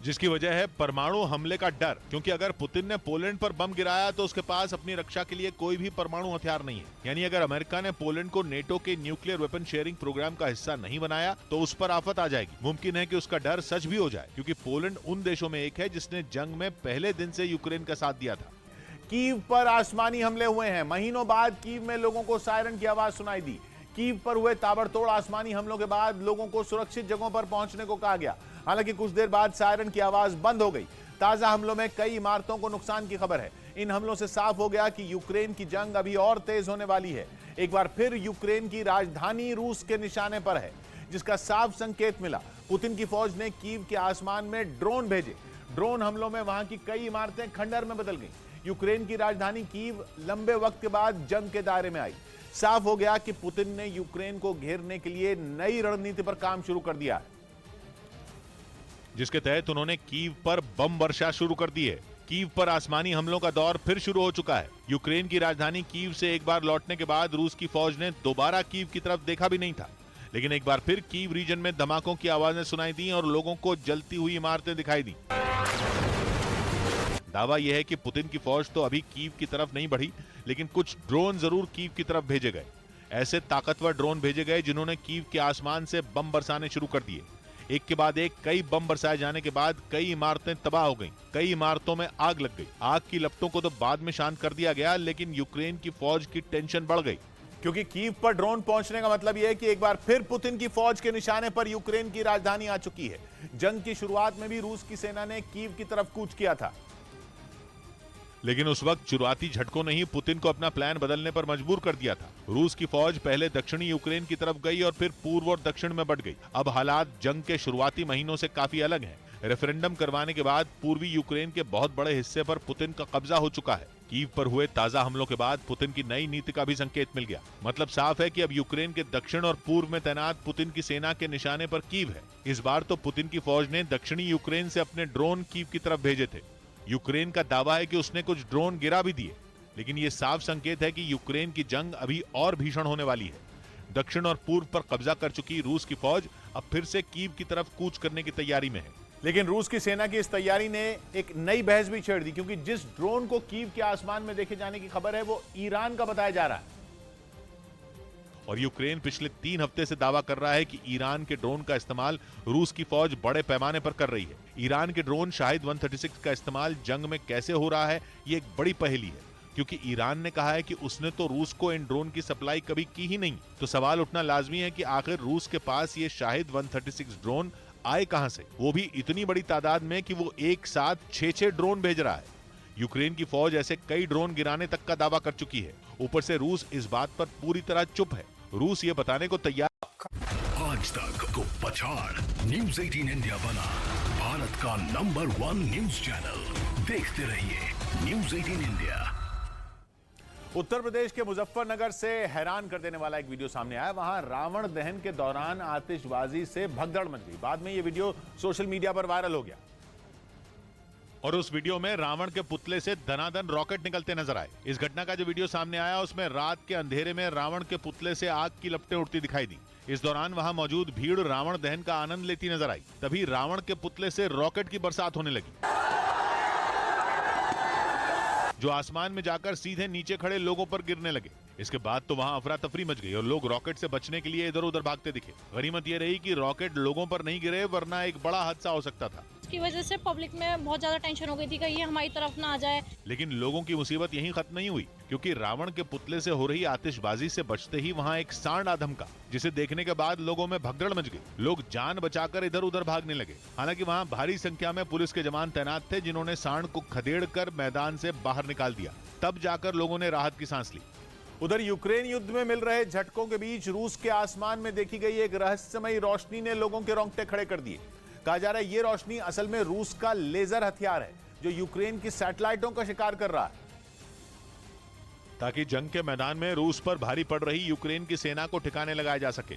जिसकी वजह है परमाणु हमले का डर, क्योंकि अगर पुतिन ने पोलैंड पर बम गिराया तो उसके पास अपनी रक्षा के लिए कोई भी परमाणु हथियार नहीं है। यानी अगर अमेरिका ने पोलैंड को नेटो के न्यूक्लियर वेपन शेयरिंग प्रोग्राम का हिस्सा नहीं बनाया तो उस पर आफत आ जाएगी। मुमकिन है कि उसका डर सच भी हो जाए, क्योंकि पोलैंड उन देशों में एक है जिसने जंग में पहले दिन से यूक्रेन का साथ दिया था। कीव पर आसमानी हमले हुए हैं। महीनों बाद कीव में लोगों को सायरन की आवाज सुनाई दी। कीव पर हुए ताबड़तोड़ आसमानी हमलों के बाद लोगों को सुरक्षित जगहों पर पहुंचने को कहा गया। हालांकि कुछ देर बाद सायरन की आवाज बंद हो गई। ताजा हमलों में कई इमारतों को नुकसान की खबर है। इन हमलों से साफ हो गया कि यूक्रेन की जंग अभी और तेज होने वाली है। एक बार फिर यूक्रेन की राजधानी रूस के निशाने पर है, जिसका साफ संकेत मिला। पुतिन की फौज ने कीव के आसमान में ड्रोन भेजे। ड्रोन हमलों में वहां की कई इमारतें खंडहर में बदल गईं। यूक्रेन की राजधानी कीव लंबे वक्त के बाद जंग के दायरे में आई। साफ हो गया कि पुतिन ने यूक्रेन को घेरने के लिए नई रणनीति पर काम शुरू कर दिया, जिसके तहत उन्होंने कीव पर बम वर्षा शुरू कर दी है। कीव पर आसमानी हमलों का दौर फिर शुरू हो चुका है। यूक्रेन की राजधानी कीव से एक बार लौटने के बाद रूस की फौज ने दोबारा कीव की तरफ देखा भी नहीं था, लेकिन एक बार फिर कीव रीजन में धमाकों की आवाजें सुनाई दी और लोगों को जलती हुई इमारतें दिखाई दी। दावा यह है कि पुतिन की फौज तो अभी कीव की तरफ नहीं बढ़ी, लेकिन कुछ ड्रोन जरूर कीव की तरफ भेजे गए। ऐसे ताकतवर ड्रोन भेजे गए जिन्होंने कीव के आसमान से बम बरसाने शुरू कर दिए। एक के बाद एक कई बम बरसाए जाने के बाद कई इमारतें तबाह हो गईं, कई इमारतों में आग लग गई। आग की लपटों को तो बाद में शांत कर दिया गया, लेकिन यूक्रेन की फौज की टेंशन बढ़ गई, क्योंकि कीव पर ड्रोन पहुंचने का मतलब यह है कि एक बार फिर पुतिन की फौज के निशाने पर यूक्रेन की राजधानी आ चुकी है। जंग की शुरुआत में भी रूस की सेना ने कीव की तरफ कूच किया था, लेकिन उस वक्त शुरुआती झटकों ने ही पुतिन को अपना प्लान बदलने पर मजबूर कर दिया था। रूस की फौज पहले दक्षिणी यूक्रेन की तरफ गई और फिर पूर्व और दक्षिण में बढ़ गई। अब हालात जंग के शुरुआती महीनों से काफी अलग हैं। रेफरेंडम करवाने के बाद पूर्वी यूक्रेन के बहुत बड़े हिस्से पर पुतिन का कब्जा हो चुका है। कीव पर हुए ताजा हमलों के बाद पुतिन की नई नीति का भी संकेत मिल गया। मतलब साफ है कि अब यूक्रेन के दक्षिण और पूर्व में तैनात पुतिन की सेना के निशाने पर कीव है। इस बार तो पुतिन की फौज ने दक्षिणी यूक्रेन से अपने ड्रोन कीव की तरफ भेजे थे। यूक्रेन का दावा है कि उसने कुछ ड्रोन गिरा भी दिए, लेकिन यह साफ संकेत है कि यूक्रेन की जंग अभी और भीषण होने वाली है। दक्षिण और पूर्व पर कब्जा कर चुकी रूस की फौज अब फिर से कीव की तरफ कूच करने की तैयारी में है। लेकिन रूस की सेना की इस तैयारी ने एक नई बहस भी छेड़ दी, क्योंकि जिस ड्रोन को कीव के आसमान में देखे जाने की खबर है वो ईरान का बताया जा रहा है। और यूक्रेन पिछले 3 हफ्ते से दावा कर रहा है कि ईरान के ड्रोन का इस्तेमाल रूस की फौज बड़े पैमाने पर कर रही है। ईरान के ड्रोन शाहिद 136 का इस्तेमाल जंग में कैसे हो रहा है, ये एक बड़ी पहेली है, क्योंकि ईरान ने कहा है कि उसने तो रूस को इन ड्रोन की सप्लाई कभी की ही नहीं। तो सवाल उठना लाजमी है कि आखिर रूस के पास ये शाहिद 136 ड्रोन आए कहां से, वो भी इतनी बड़ी तादाद में कि वो एक साथ 6-6 ड्रोन भेज रहा है। यूक्रेन की फौज ऐसे कई ड्रोन गिराने तक का दावा कर चुकी है। ऊपर से रूस इस बात पर पूरी तरह चुप है। रूस ये बताने को तैयार। आज तक को पछाड़ न्यूज़ 18 इंडिया बना भारत का नंबर 1 न्यूज चैनल। देखते रहिए न्यूज़ 18 इंडिया। उत्तर प्रदेश के मुजफ्फरनगर से हैरान कर देने वाला एक वीडियो सामने आया। वहां रावण दहन के दौरान आतिशबाजी से भगदड़ मच गई। बाद में यह वीडियो सोशल मीडिया पर वायरल हो गया और उस वीडियो में रावण के पुतले से धनाधन रॉकेट निकलते नजर आए। इस घटना का जो वीडियो सामने आया उसमें रात के अंधेरे में रावण के पुतले से आग की लपटें उड़ती दिखाई दी। इस दौरान वहां मौजूद भीड़ रावण दहन का आनंद लेती नजर आई। तभी रावण के पुतले से रॉकेट की बरसात होने लगी, जो आसमान में जाकर सीधे नीचे खड़े लोगों पर गिरने लगे। इसके बाद तो वहां अफरा तफरी मच गई और लोग रॉकेट से बचने के लिए इधर उधर भागते दिखे। गनीमत यह रही कि रॉकेट लोगों पर नहीं गिरे, वरना एक बड़ा हादसा हो सकता था। इसकी वजह से पब्लिक में बहुत ज्यादा टेंशन हो गई थी कि ये हमारी तरफ ना आ जाए। लेकिन लोगों की मुसीबत यहीं खत्म नहीं हुई, क्योंकि रावण के पुतले से हो रही आतिशबाजी से बचते ही वहां एक सांड आ धमका, जिसे देखने के बाद लोगों में भगदड़ मच गई। लोग जान बचाकर इधर उधर भागने लगे। हालांकि वहां भारी संख्या में पुलिस के जवान तैनात थे, जिन्होंने सांड को खदेड़ कर मैदान से बाहर निकाल दिया। तब जाकर लोगों ने राहत की सांस ली। उधर यूक्रेन युद्ध में मिल रहे झटकों के बीच रूस के आसमान में देखी गई एक रहस्यमयी रोशनी ने लोगों के रोंगटे खड़े कर दिए। कहा जा रहा है ये रोशनी असल में रूस का लेजर हथियार है जो यूक्रेन की सैटेलाइटों का शिकार कर रहा है, ताकि जंग के मैदान में रूस पर भारी पड़ रही यूक्रेन की सेना को ठिकाने लगाया जा सके।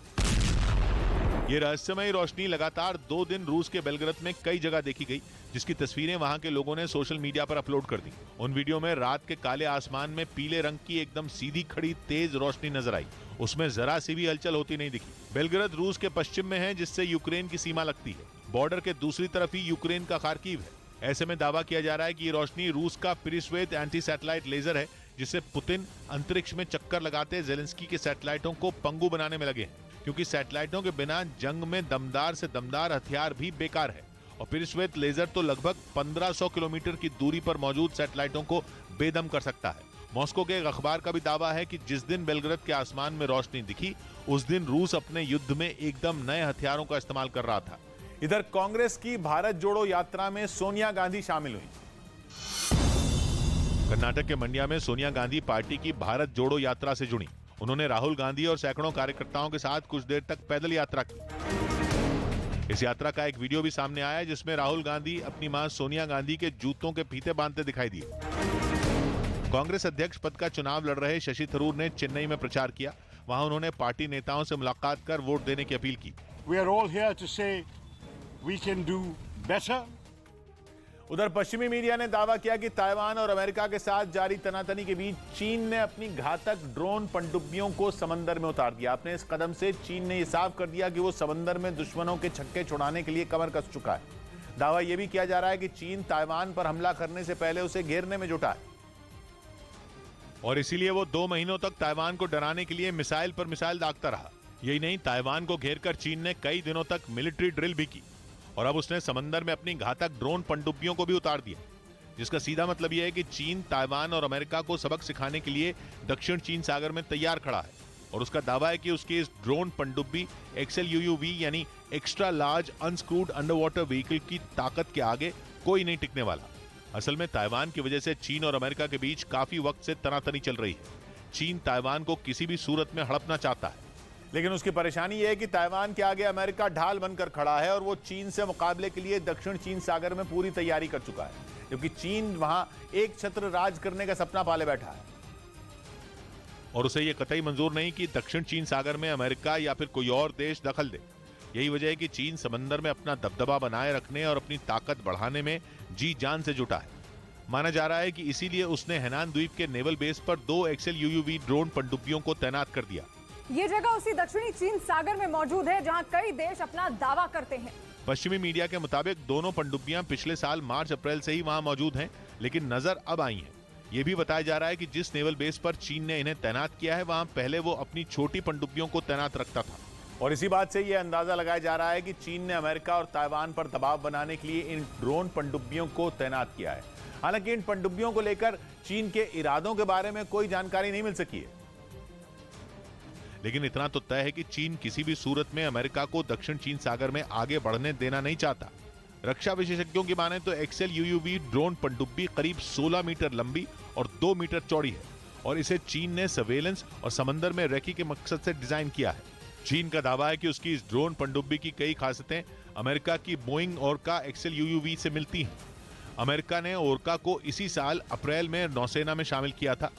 ये रहस्यमयी रोशनी लगातार 2 दिन रूस के बेलग्राद में कई जगह देखी गई, जिसकी तस्वीरें वहां के लोगों ने सोशल मीडिया पर अपलोड कर दी। उन वीडियो में रात के काले आसमान में पीले रंग की एकदम सीधी खड़ी तेज रोशनी नजर आई। उसमें जरा सी भी हलचल होती नहीं दिखी। बेलग्राद रूस के पश्चिम में है, जिससे यूक्रेन की सीमा लगती है। बॉर्डर के दूसरी तरफ ही यूक्रेन का खार्किव है। ऐसे में दावा किया जा रहा है कि ये रोशनी रूस का पेरिस्वेत एंटी सैटेलाइट लेजर है, जिससे पुतिन अंतरिक्ष में चक्कर लगाते जेलेंस्की के सैटेलाइटों को पंगु बनाने में लगे हैं, क्योंकि सैटेलाइटों के बिना जंग में दमदार से दमदार हथियार भी बेकार है। और पेरिस्वेत लेजर तो लगभग 1500 किलोमीटर की दूरी पर मौजूद सैटेलाइटों को बेदम कर सकता है। मॉस्को के एक अखबार का भी दावा है कि जिस दिन बेलग्राद के आसमान में रोशनी दिखी, उस दिन रूस अपने युद्ध में एकदम नए हथियारों का इस्तेमाल कर रहा था। इधर कांग्रेस की भारत जोड़ो यात्रा में सोनिया गांधी शामिल हुई। कर्नाटक के मंड्या में सोनिया गांधी पार्टी की भारत जोड़ो यात्रा से जुड़ी। उन्होंने राहुल गांधी और सैकड़ों कार्यकर्ताओं के साथ कुछ देर तक पैदल यात्रा की। इस यात्रा का एक वीडियो भी सामने आया, जिसमें राहुल गांधी अपनी मां सोनिया गांधी के जूतों के फीते बांधते दिखाई दिए। कांग्रेस अध्यक्ष पद का चुनाव लड़ रहे शशि थरूर ने चेन्नई में प्रचार किया। वहां उन्होंने पार्टी नेताओं से मुलाकात कर वोट देने की अपील की। We are all here to say we can do better. उधर पश्चिमी मीडिया ने दावा किया कि ताइवान और अमेरिका के साथ जारी तनातनी के बीच चीन ने अपनी घातक ड्रोन पनडुब्बियों को समंदर में उतार दिया। अपने इस कदम से चीन ने यह साफ कर दिया कि वो समंदर में दुश्मनों के छक्के छुड़ाने के लिए कमर कस चुका है। दावा यह भी किया जा रहा है कि चीन ताइवान पर हमला करने से पहले उसे घेरने में जुटा है, और इसीलिए वो 2 महीनों तक ताइवान को डराने के लिए मिसाइल पर मिसाइल दागता रहा। यही नहीं, ताइवान को घेरकर चीन ने कई दिनों तक मिलिट्री ड्रिल भी की, और अब उसने समंदर में अपनी घातक ड्रोन पनडुब्बियों को भी उतार दिया, जिसका सीधा मतलब यह है कि चीन ताइवान और अमेरिका को सबक सिखाने के लिए दक्षिण चीन सागर में तैयार खड़ा है। और उसका दावा है कि उसकी इस ड्रोन पनडुब्बी XLUUV यानी extra large unscrewed under water vehicle की ताकत के आगे कोई नहीं टिकने वाला। असल में ताइवान की वजह से चीन और अमेरिका के बीच काफी वक्त से तनातनी चल रही है। चीन ताइवान को किसी भी सूरत में हड़पना चाहता है, लेकिन उसकी परेशानी यह है कि ताइवान के आगे अमेरिका ढाल बनकर खड़ा है और वो चीन से मुकाबले के लिए दक्षिण चीन सागर में पूरी तैयारी कर चुका है, क्योंकि चीन वहां एक छत्र राज करने का सपना पाले बैठा है और उसे यह कतई मंजूर नहीं कि दक्षिण चीन सागर में अमेरिका या फिर कोई और देश दखल दे। यही वजह है कि चीन समंदर में अपना दबदबा बनाए रखने और अपनी ताकत बढ़ाने में जी जान से जुटा है। माना जा रहा है कि इसीलिए उसने हैनान द्वीप के नेवल बेस पर 2 XLUUV ड्रोन पनडुब्बियों को तैनात कर दिया। ये जगह उसी दक्षिणी चीन सागर में मौजूद है जहां कई देश अपना दावा करते हैं। पश्चिमी मीडिया के मुताबिक दोनों पनडुब्बियां पिछले साल मार्च-अप्रैल से ही वहां मौजूद हैं, लेकिन नजर अब आई हैं। यह भी बताया जा रहा है कि जिस नेवल बेस पर चीन ने इन्हें तैनात किया है, वहां पहले वो अपनी छोटी पनडुब्बियों को तैनात रखता था। और इसी बात से यह अंदाजा लगाया जा रहा है कि चीन ने अमेरिका और ताइवान पर दबाव बनाने के लिए इन ड्रोन पनडुब्बियों को तैनात किया है। हालांकि इन पनडुब्बियों को लेकर चीन के इरादों के बारे में कोई जानकारी नहीं मिल सकी है, लेकिन इतना तो तय है कि चीन किसी भी सूरत में अमेरिका को दक्षिण चीन सागर में आगे बढ़ने देना नहीं चाहता। रक्षा विशेषज्ञों की माने तो XLUUV ड्रोन पनडुब्बी करीब 16 मीटर लंबी और 2 मीटर चौड़ी है, और इसे चीन ने सर्वेलेंस और समंदर में रेकी के मकसद से डिजाइन किया है। चीन का दावा है कि उसकी इस ड्रोन पनडुब्बी की कई खासियतें अमेरिका की बोइंग ओरका XLUUV से मिलती हैं। अमेरिका ने ओरका को इसी साल अप्रैल में नौसेना में शामिल किया था,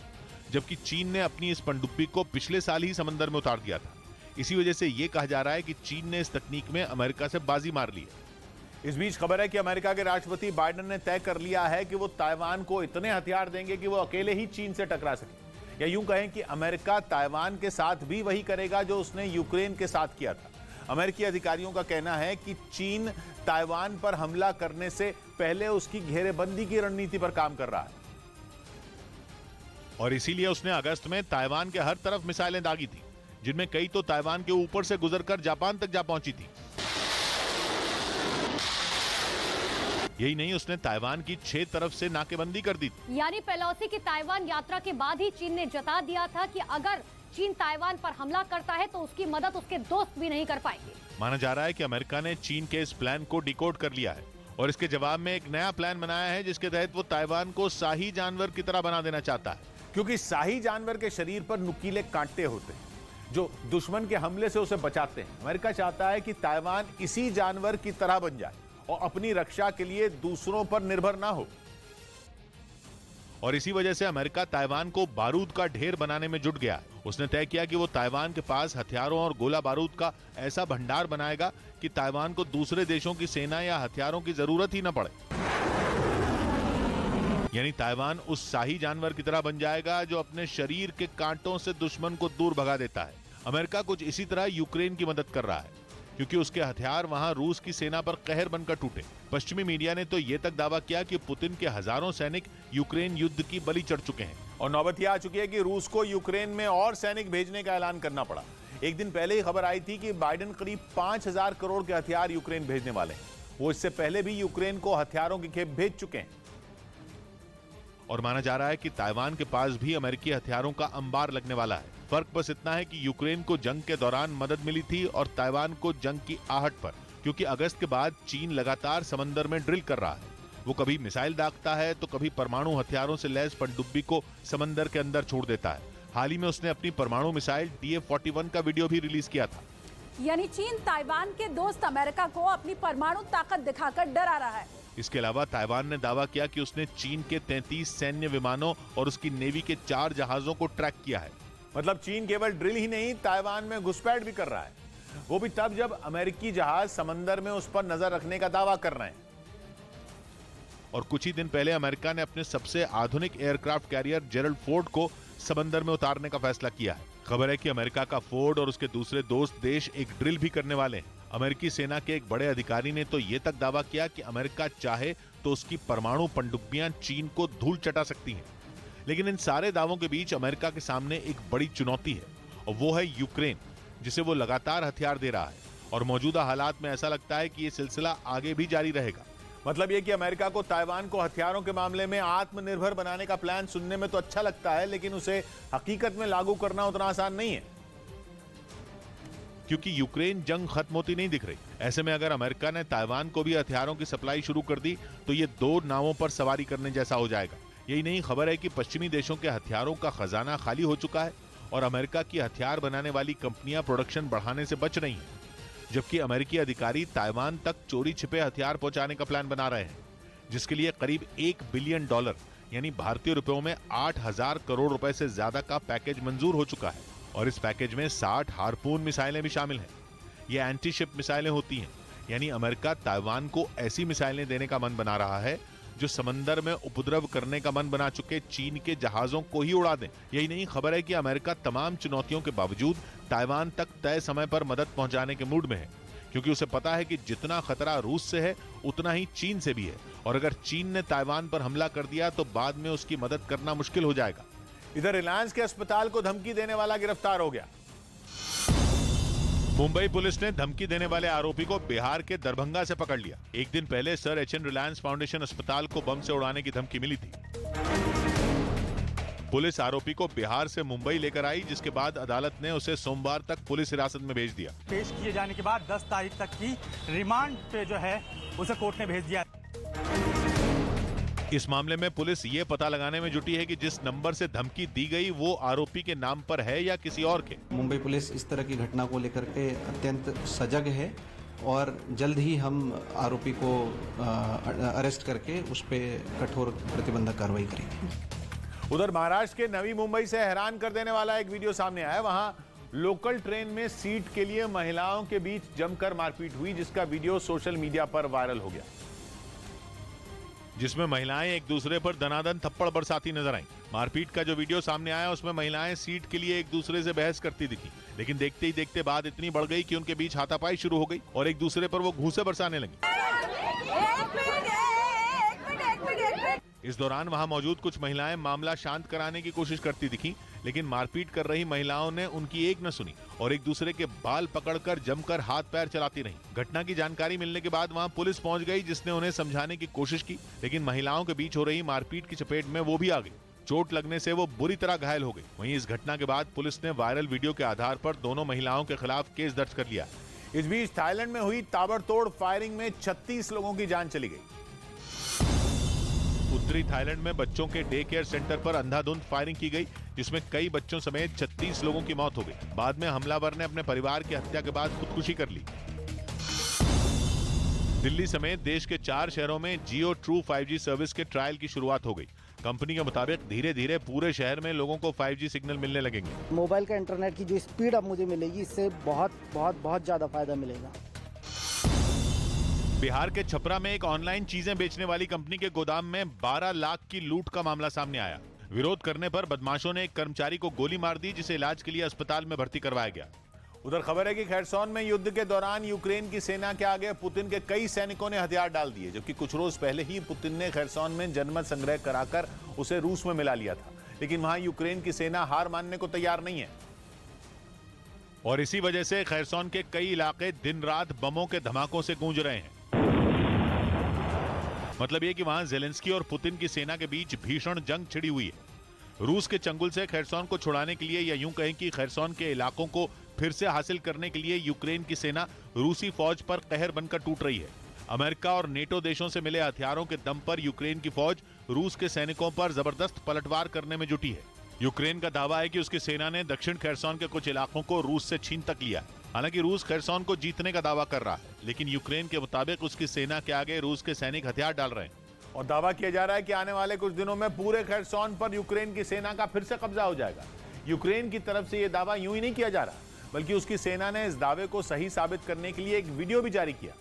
जबकि चीन ने अपनी इस पनडुब्बी को पिछले साल ही समंदर में उतार दिया था। इसी वजह से यह कहा जा रहा है कि चीन ने इस तकनीक में अमेरिका से बाजी मार ली है। इस बीच खबर है कि अमेरिका के राष्ट्रपति बाइडेन ने तय कर लिया है कि वो ताइवान को इतने हथियार देंगे कि वो अकेले ही चीन से टकरा सके, या यूं कहें कि अमेरिका ताइवान के साथ भी वही करेगा जो उसने यूक्रेन के साथ किया था। अमेरिकी अधिकारियों का कहना है कि चीन ताइवान पर हमला करने से पहले उसकी घेरेबंदी की रणनीति पर काम कर रहा है, और इसीलिए उसने अगस्त में ताइवान के हर तरफ मिसाइलें दागी थी, जिनमें कई तो ताइवान के ऊपर से गुजरकर जापान तक जा पहुंची थी। यही नहीं, उसने ताइवान की 6 तरफ से नाकेबंदी कर दी थी। यानी पेलोसी की ताइवान यात्रा के बाद ही चीन ने जता दिया था कि अगर चीन ताइवान पर हमला करता है तो उसकी मदद उसके दोस्त भी नहीं कर पाएंगे। माना जा रहा है कि अमेरिका ने चीन के इस प्लान को डिकोड कर लिया है और इसके जवाब में एक नया प्लान बनाया है, जिसके तहत वो ताइवान को शाही जानवर की तरह बना देना चाहता है, क्योंकि शाही जानवर के शरीर पर नुकीले कांटे होते हैं जो दुश्मन के हमले से उसे बचाते हैं। अमेरिका चाहता है कि ताइवान इसी जानवर की तरह बन जाए और अपनी रक्षा के लिए दूसरों पर निर्भर ना हो। और इसी वजह से अमेरिका ताइवान को बारूद का ढेर बनाने में जुट गया है। उसने तय किया कि वो ताइवान के पास हथियारों और गोला बारूद का ऐसा भंडार बनाएगा कि ताइवान को दूसरे देशों की सेना या हथियारों की जरूरत ही न पड़े। यानी ताइवान उस शाही जानवर की तरह बन जाएगा जो अपने शरीर के कांटों से दुश्मन को दूर भगा देता है। अमेरिका कुछ इसी तरह यूक्रेन की मदद कर रहा है क्योंकि उसके हथियार वहां रूस की सेना पर कहर बनकर टूटे। पश्चिमी मीडिया ने तो ये तक दावा किया कि पुतिन के हजारों सैनिक यूक्रेन युद्ध की बलि चढ़ चुके हैं। और नौबत यह आ चुकी है कि रूस को यूक्रेन में और सैनिक भेजने का ऐलान करना पड़ा। एक दिन पहले ही खबर आई थी कि बाइडेन करीब 5,000 करोड़ के हथियार यूक्रेन भेजने वाले हैं। वो इससे पहले भी यूक्रेन को हथियारों की खेप भेज चुके हैं। और माना जा रहा है कि ताइवान के पास भी अमेरिकी हथियारों का अंबार लगने वाला है। फर्क बस इतना है कि यूक्रेन को जंग के दौरान मदद मिली थी और ताइवान को जंग की आहट पर, क्योंकि अगस्त के बाद चीन लगातार समंदर में ड्रिल कर रहा है। वो कभी मिसाइल दागता है तो कभी परमाणु हथियारों से लैस पनडुब्बी को समंदर के अंदर छोड़ देता है। हाल ही में उसने अपनी परमाणु मिसाइल DF-41 का वीडियो भी रिलीज किया था। यानी चीन ताइवान के दोस्त अमेरिका को अपनी परमाणु ताकत दिखाकर डरा रहा है। इसके अलावा ताइवान ने दावा किया कि उसने चीन के 33 सैन्य विमानों और उसकी नेवी के 4 जहाजों को ट्रैक किया है। मतलब चीन केवल ड्रिल ही नहीं, ताइवान में घुसपैठ भी कर रहा है। वो भी तब जब अमेरिकी जहाज समंदर में उस पर नजर रखने का दावा कर रहे हैं। और कुछ ही दिन पहले अमेरिका ने अपने सबसे आधुनिक एयरक्राफ्ट कैरियर जेरल्ड फोर्ड को समंदर में उतारने का फैसला किया है। खबर है कि अमेरिका का फोर्ड और उसके दूसरे दोस्त देश एक ड्रिल भी करने वाले हैं। अमेरिकी सेना के एक बड़े अधिकारी ने तो ये तक दावा किया कि अमेरिका चाहे तो उसकी परमाणु पनडुब्बियां चीन को धूल चटा सकती हैं। लेकिन इन सारे दावों के बीच अमेरिका के सामने एक बड़ी चुनौती है और वो है यूक्रेन, जिसे वो लगातार हथियार दे रहा है। और मौजूदा हालात में ऐसा लगता है कि ये सिलसिला आगे भी जारी रहेगा। मतलब ये कि अमेरिका को ताइवान को हथियारों के मामले में आत्मनिर्भर बनाने का प्लान सुनने में तो अच्छा लगता है, लेकिन उसे हकीकत में लागू करना उतना आसान नहीं है, क्योंकि यूक्रेन जंग खत्म होती नहीं दिख रही। ऐसे में अगर अमेरिका ने ताइवान को भी हथियारों की सप्लाई शुरू कर दी तो ये 2 नावों पर सवारी करने जैसा हो जाएगा। यही नहीं, खबर है कि पश्चिमी देशों के हथियारों का खजाना खाली हो चुका है और अमेरिका की हथियार बनाने वाली कंपनियां प्रोडक्शन बढ़ाने से बच रही हैं, जबकि अमेरिकी अधिकारी ताइवान तक चोरी छिपे हथियार पहुंचाने का प्लान बना रहे हैं, जिसके लिए करीब $1 बिलियन यानी भारतीय रुपयों में 8,000 करोड़ रुपए से ज्यादा का पैकेज मंजूर हो चुका है। और इस पैकेज में 60 हार्पून मिसाइलें भी शामिल हैं। ये एंटी शिप मिसाइलें होती हैं, यानी अमेरिका ताइवान को ऐसी मिसाइलें देने का मन बना रहा है जो समंदर में उपद्रव करने का मन बना चुके चीन के जहाजों को ही उड़ा दें। यही नहीं, खबर है कि अमेरिका तमाम चुनौतियों के बावजूद ताइवान तक तय समय पर मदद पहुंचाने के मूड में है, क्योंकि उसे पता है कि जितना खतरा रूस से है उतना ही चीन से भी है। और अगर चीन ने ताइवान पर हमला कर दिया तो बाद में उसकी मदद करना मुश्किल हो जाएगा। इधर रिलायंस के अस्पताल को धमकी देने वाला गिरफ्तार हो गया। मुंबई पुलिस ने धमकी देने वाले आरोपी को बिहार के दरभंगा से पकड़ लिया। एक दिन पहले सर HN रिलायंस फाउंडेशन अस्पताल को बम से उड़ाने की धमकी मिली थी। पुलिस आरोपी को बिहार से मुंबई लेकर आई, जिसके बाद अदालत ने उसे सोमवार तक पुलिस हिरासत में भेज दिया। पेश किए जाने के बाद 10 तारीख तक की रिमांड पे जो है उसे कोर्ट ने भेज दिया। इस मामले में पुलिस ये पता लगाने में जुटी है कि जिस नंबर से धमकी दी गई वो आरोपी के नाम पर है या किसी और के। मुंबई पुलिस इस तरह की घटना को लेकर के अत्यंत सजग है और जल्द ही हम आरोपी को अरेस्ट करके उस पर कठोर प्रतिबंधक कार्रवाई करेंगे। उधर महाराष्ट्र के नवी मुंबई से हैरान कर देने वाला एक वीडियो सामने आया। वहां लोकल ट्रेन में सीट के लिए महिलाओं के बीच जमकर मारपीट हुई, जिसका वीडियो सोशल मीडिया पर वायरल हो गया, जिसमें महिलाएं एक दूसरे पर दनादन थप्पड़ बरसाती नजर आईं। मारपीट का जो वीडियो सामने आया उसमें महिलाएं सीट के लिए एक दूसरे से बहस करती दिखी, लेकिन देखते ही देखते बात इतनी बढ़ गई कि उनके बीच हाथापाई शुरू हो गई और एक दूसरे पर वो घूंसे बरसाने लगी। इस दौरान वहां मौजूद कुछ महिलाएं मामला शांत कराने की कोशिश करती दिखी, लेकिन मारपीट कर रही महिलाओं ने उनकी एक न सुनी और एक दूसरे के बाल पकड़कर जमकर हाथ पैर चलाती रहीं। घटना की जानकारी मिलने के बाद वहां पुलिस पहुंच गई, जिसने उन्हें समझाने की कोशिश की, लेकिन महिलाओं के बीच हो रही मारपीट की चपेट में वो भी आ गई। चोट लगने से वो बुरी तरह घायल हो गई। वहीं इस घटना के बाद पुलिस ने वायरल वीडियो के आधार पर दोनों महिलाओं के खिलाफ केस दर्ज कर लिया। इस बीच थाईलैंड में हुई ताबड़तोड़ फायरिंग में 36 लोगों की जान चली गई। उत्तरी थाईलैंड में बच्चों के डे केयर सेंटर पर अंधाधुंध फायरिंग की गई, जिसमें कई बच्चों समेत 36 लोगों की मौत हो गई। बाद में हमलावर ने अपने परिवार की हत्या के बाद खुदकुशी कर ली। दिल्ली समेत देश के 4 शहरों में जियो ट्रू 5G सर्विस के ट्रायल की शुरुआत हो गई। कंपनी के मुताबिक धीरे धीरे पूरे शहर में लोगों को 5G सिग्नल मिलने लगेंगे। मोबाइल का इंटरनेट की जो स्पीड अब मुझे मिलेगी, इससे बहुत बहुत बहुत ज्यादा फायदा मिलेगा। बिहार के छपरा में एक ऑनलाइन चीजें बेचने वाली कंपनी के गोदाम में 12 लाख की लूट का मामला सामने आया। विरोध करने पर बदमाशों ने एक कर्मचारी को गोली मार दी, जिसे इलाज के लिए अस्पताल में भर्ती करवाया गया। उधर खबर है कि खैरसौन में युद्ध के दौरान यूक्रेन की सेना के आगे पुतिन के कई सैनिकों ने हथियार डाल दिए, जबकि कुछ रोज पहले ही पुतिन ने खैरसौन में जनमत संग्रह कराकर उसे रूस में मिला लिया था। लेकिन वहां यूक्रेन की सेना हार मानने को तैयार नहीं है और इसी वजह से खैरसौन के कई इलाके दिन रात बमों के धमाकों से गूंज रहे हैं। मतलब ये कि वहां जेलेंस्की और पुतिन की सेना के बीच भीषण जंग छिड़ी हुई है। रूस के चंगुल से खैरसौन को छुड़ाने के लिए, या यूं कहें कि खैरसौन के इलाकों को फिर से हासिल करने के लिए यूक्रेन की सेना रूसी फौज पर कहर बनकर टूट रही है। अमेरिका और नेटो देशों से मिले हथियारों के दम पर यूक्रेन की फौज रूस के सैनिकों पर जबरदस्त पलटवार करने में जुटी है। यूक्रेन का दावा है कि उसकी सेना ने दक्षिण खैरसौन के कुछ इलाकों को रूस से छीन तक लिया। हालांकि रूस खैरसौन को जीतने का दावा कर रहा है, लेकिन यूक्रेन के मुताबिक उसकी सेना के आगे रूस के सैनिक हथियार डाल रहे हैं और दावा किया जा रहा है कि आने वाले कुछ दिनों में पूरे खैरसौन पर यूक्रेन की सेना का फिर से कब्जा हो जाएगा। यूक्रेन की तरफ से यह दावा यूं ही नहीं किया जा रहा, बल्कि उसकी सेना ने इस दावे को सही साबित करने के लिए एक वीडियो भी जारी किया,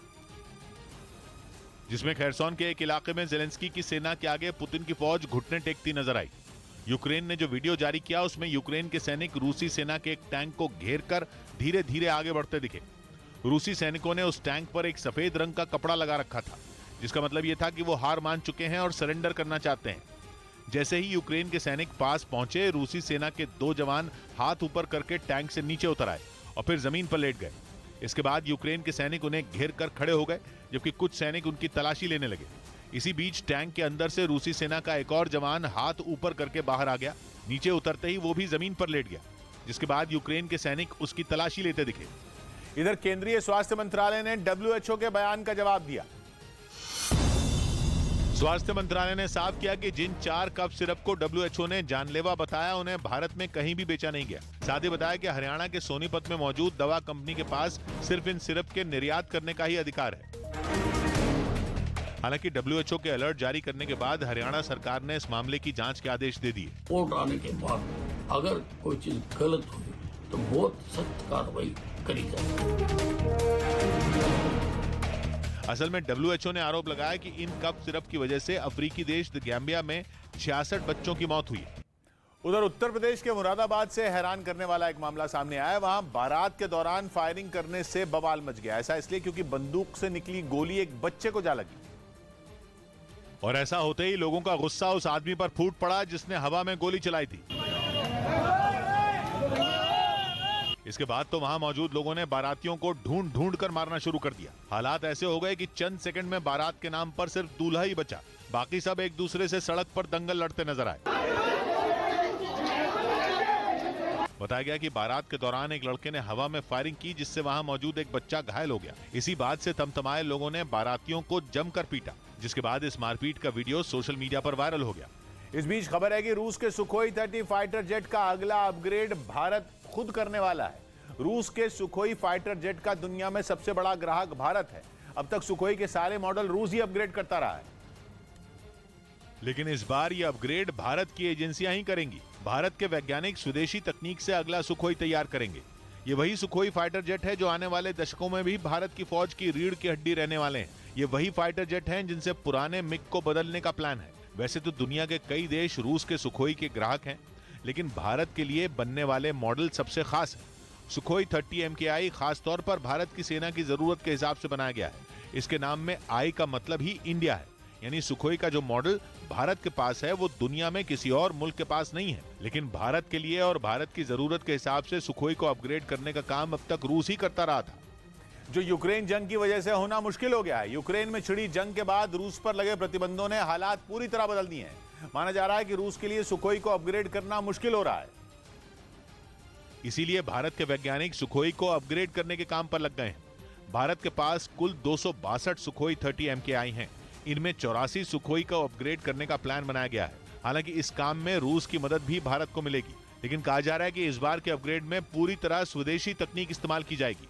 जिसमें खैरसौन के एक इलाके में जेलेंस्की की सेना के आगे पुतिन की फौज घुटने टेकती नजर आई। यूक्रेन ने जो वीडियो जारी किया उसमें यूक्रेन के सैनिक रूसी सेना के एक टैंक को घेर कर धीरे धीरे आगे बढ़ते दिखे। रूसी सैनिकों ने उस टैंक पर एक सफेद रंग का कपड़ा लगा रखा था, जिसका मतलब यह था कि वो हार मान चुके हैं और सरेंडर करना चाहते हैं। जैसे ही यूक्रेन के सैनिक पास पहुंचे, रूसी सेना के 2 जवान हाथ ऊपर करके टैंक से नीचे उतर आए और फिर जमीन पर लेट गए। इसके बाद यूक्रेन के सैनिक उन्हें घेर कर खड़े हो गए, जबकि कुछ सैनिक उनकी तलाशी लेने लगे। इसी बीच टैंक के अंदर से रूसी सेना का एक और जवान हाथ ऊपर करके बाहर आ गया। नीचे उतरते ही वो भी जमीन पर लेट गया, जिसके बाद यूक्रेन के सैनिक उसकी तलाशी लेते दिखे। इधर केंद्रीय स्वास्थ्य मंत्रालय ने WHO के बयान का जवाब दिया। स्वास्थ्य मंत्रालय ने साफ किया कि जिन 4 कफ सिरप को WHO ने जानलेवा बताया, उन्हें भारत में कहीं भी बेचा नहीं गया। साथ ही बताया कि हरियाणा के सोनीपत में मौजूद दवा कंपनी के पास सिर्फ इन सिरप के निर्यात करने का ही अधिकार है। हालांकि WHO के अलर्ट जारी करने के बाद हरियाणा सरकार ने इस मामले की जांच के आदेश दे दिए। रिपोर्ट आने के बाद अगर कोई चीज गलत हुई तो बहुत सख्त कार्रवाई करी जाएगी। असल में WHO ने आरोप लगाया कि इन कफ सिरप की वजह से अफ्रीकी देश गैम्बिया में 66 बच्चों की मौत हुई। उधर उत्तर प्रदेश के मुरादाबाद से हैरान करने वाला एक मामला सामने आया। वहां बारात के दौरान फायरिंग करने से बवाल मच गया। ऐसा इसलिए क्योंकि बंदूक से निकली गोली एक बच्चे को जा लगी और ऐसा होते ही लोगों का गुस्सा उस आदमी पर फूट पड़ा जिसने हवा में गोली चलाई थी। इसके बाद तो वहां मौजूद लोगों ने बारातियों को ढूंढ ढूंढ कर मारना शुरू कर दिया। हालात ऐसे हो गए कि चंद सेकंड में बारात के नाम पर सिर्फ दूल्हा ही बचा, बाकी सब एक दूसरे से सड़क पर दंगल लड़ते नजर आए। बताया गया कि बारात के दौरान एक लड़के ने हवा में फायरिंग की, जिससे वहां मौजूद एक बच्चा घायल हो गया। इसी बात से तमतमाए लोगों ने बारातियों को जमकर पीटा, जिसके बाद इस मारपीट का वीडियो सोशल मीडिया पर वायरल हो गया। इस बीच खबर है कि रूस के सुखोई 30 फाइटर जेट का अगला अपग्रेड भारत खुद करने वाला है। रूस के सुखोई फाइटर जेट का दुनिया में सबसे बड़ा ग्राहक भारत है। अब तक सुखोई के सारे मॉडल रूस ही अपग्रेड करता रहा है, लेकिन इस बार ये अपग्रेड भारत की एजेंसियां ही करेंगी। भारत के वैज्ञानिक स्वदेशी तकनीक से अगला सुखोई तैयार करेंगे। ये वही सुखोई फाइटर जेट है जो आने वाले दशकों में भी भारत की फौज की रीढ़ की हड्डी रहने वाले हैं। ये वही फाइटर जेट हैं जिनसे पुराने मिग को बदलने का प्लान है। वैसे तो दुनिया के कई देश रूस के सुखोई के ग्राहक हैं, लेकिन भारत के लिए बनने वाले मॉडल सबसे खास है। सुखोई 30 MKI खास तौर पर भारत की सेना की जरूरत के हिसाब से बनाया गया है। इसके नाम में आई का मतलब ही इंडिया है, यानी सुखोई का जो मॉडल भारत के पास है वो दुनिया में किसी और मुल्क के पास नहीं है। लेकिन भारत के लिए और भारत की जरूरत के हिसाब से सुखोई को अपग्रेड करने का काम अब तक रूस ही करता रहा था, जो यूक्रेन जंग की वजह से होना मुश्किल हो गया है। यूक्रेन में छिड़ी जंग के बाद रूस पर लगे प्रतिबंधों ने हालात पूरी तरह बदल दिए हैं। माना जा रहा है कि रूस के लिए सुखोई को अपग्रेड करना मुश्किल हो रहा है। इसीलिए भारत के वैज्ञानिक सुखोई को अपग्रेड करने के काम पर लग गए हैं। भारत के पास कुल 262 सुखोई 30 MKI हैं। इनमें 84 सुखोई को अपग्रेड करने का प्लान बनाया गया है। हालांकि इस काम में रूस की मदद भी भारत को मिलेगी, लेकिन कहा जा रहा है कि इस बार के अपग्रेड में पूरी तरह स्वदेशी तकनीक इस्तेमाल की जाएगी।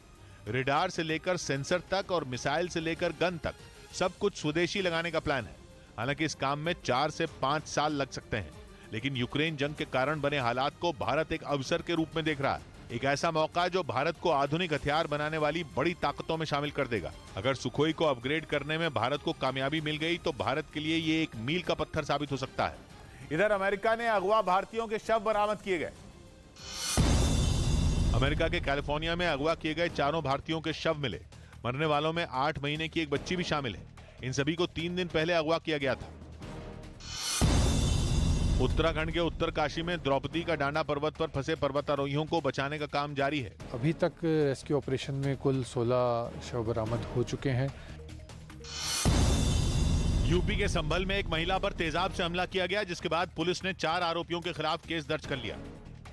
रेडार से लेकर सेंसर तक और मिसाइल से लेकर गन तक सब कुछ स्वदेशी लगाने का प्लान है। हालांकि इस काम में 4 से 5 साल लग सकते हैं, लेकिन यूक्रेन जंग के कारण बने हालात को भारत एक अवसर के रूप में देख रहा है, एक ऐसा मौका जो भारत को आधुनिक हथियार बनाने वाली बड़ी ताकतों में शामिल कर देगा। अगर सुखोई को अपग्रेड करने में भारत को कामयाबी मिल गई तो भारत के लिए ये एक मील का पत्थर साबित हो सकता है। इधर अमेरिका ने अगवा भारतीयों के शव बरामद किए गए। अमेरिका के कैलिफोर्निया में अगवा किए गए 4 भारतीयों के शव मिले। मरने वालों में 8 महीने की एक बच्ची भी शामिल है। इन सभी को 3 दिन पहले अगवा किया गया था। उत्तराखंड के उत्तरकाशी में द्रौपदी का डांडा पर्वत पर फंसे पर्वतारोहियों को बचाने का काम जारी है। अभी तक रेस्क्यू ऑपरेशन में कुल 16 शव बरामद हो चुके हैं। यूपी के संभल में एक महिला पर तेजाब से हमला किया गया, जिसके बाद पुलिस ने 4 आरोपियों के खिलाफ केस दर्ज कर लिया।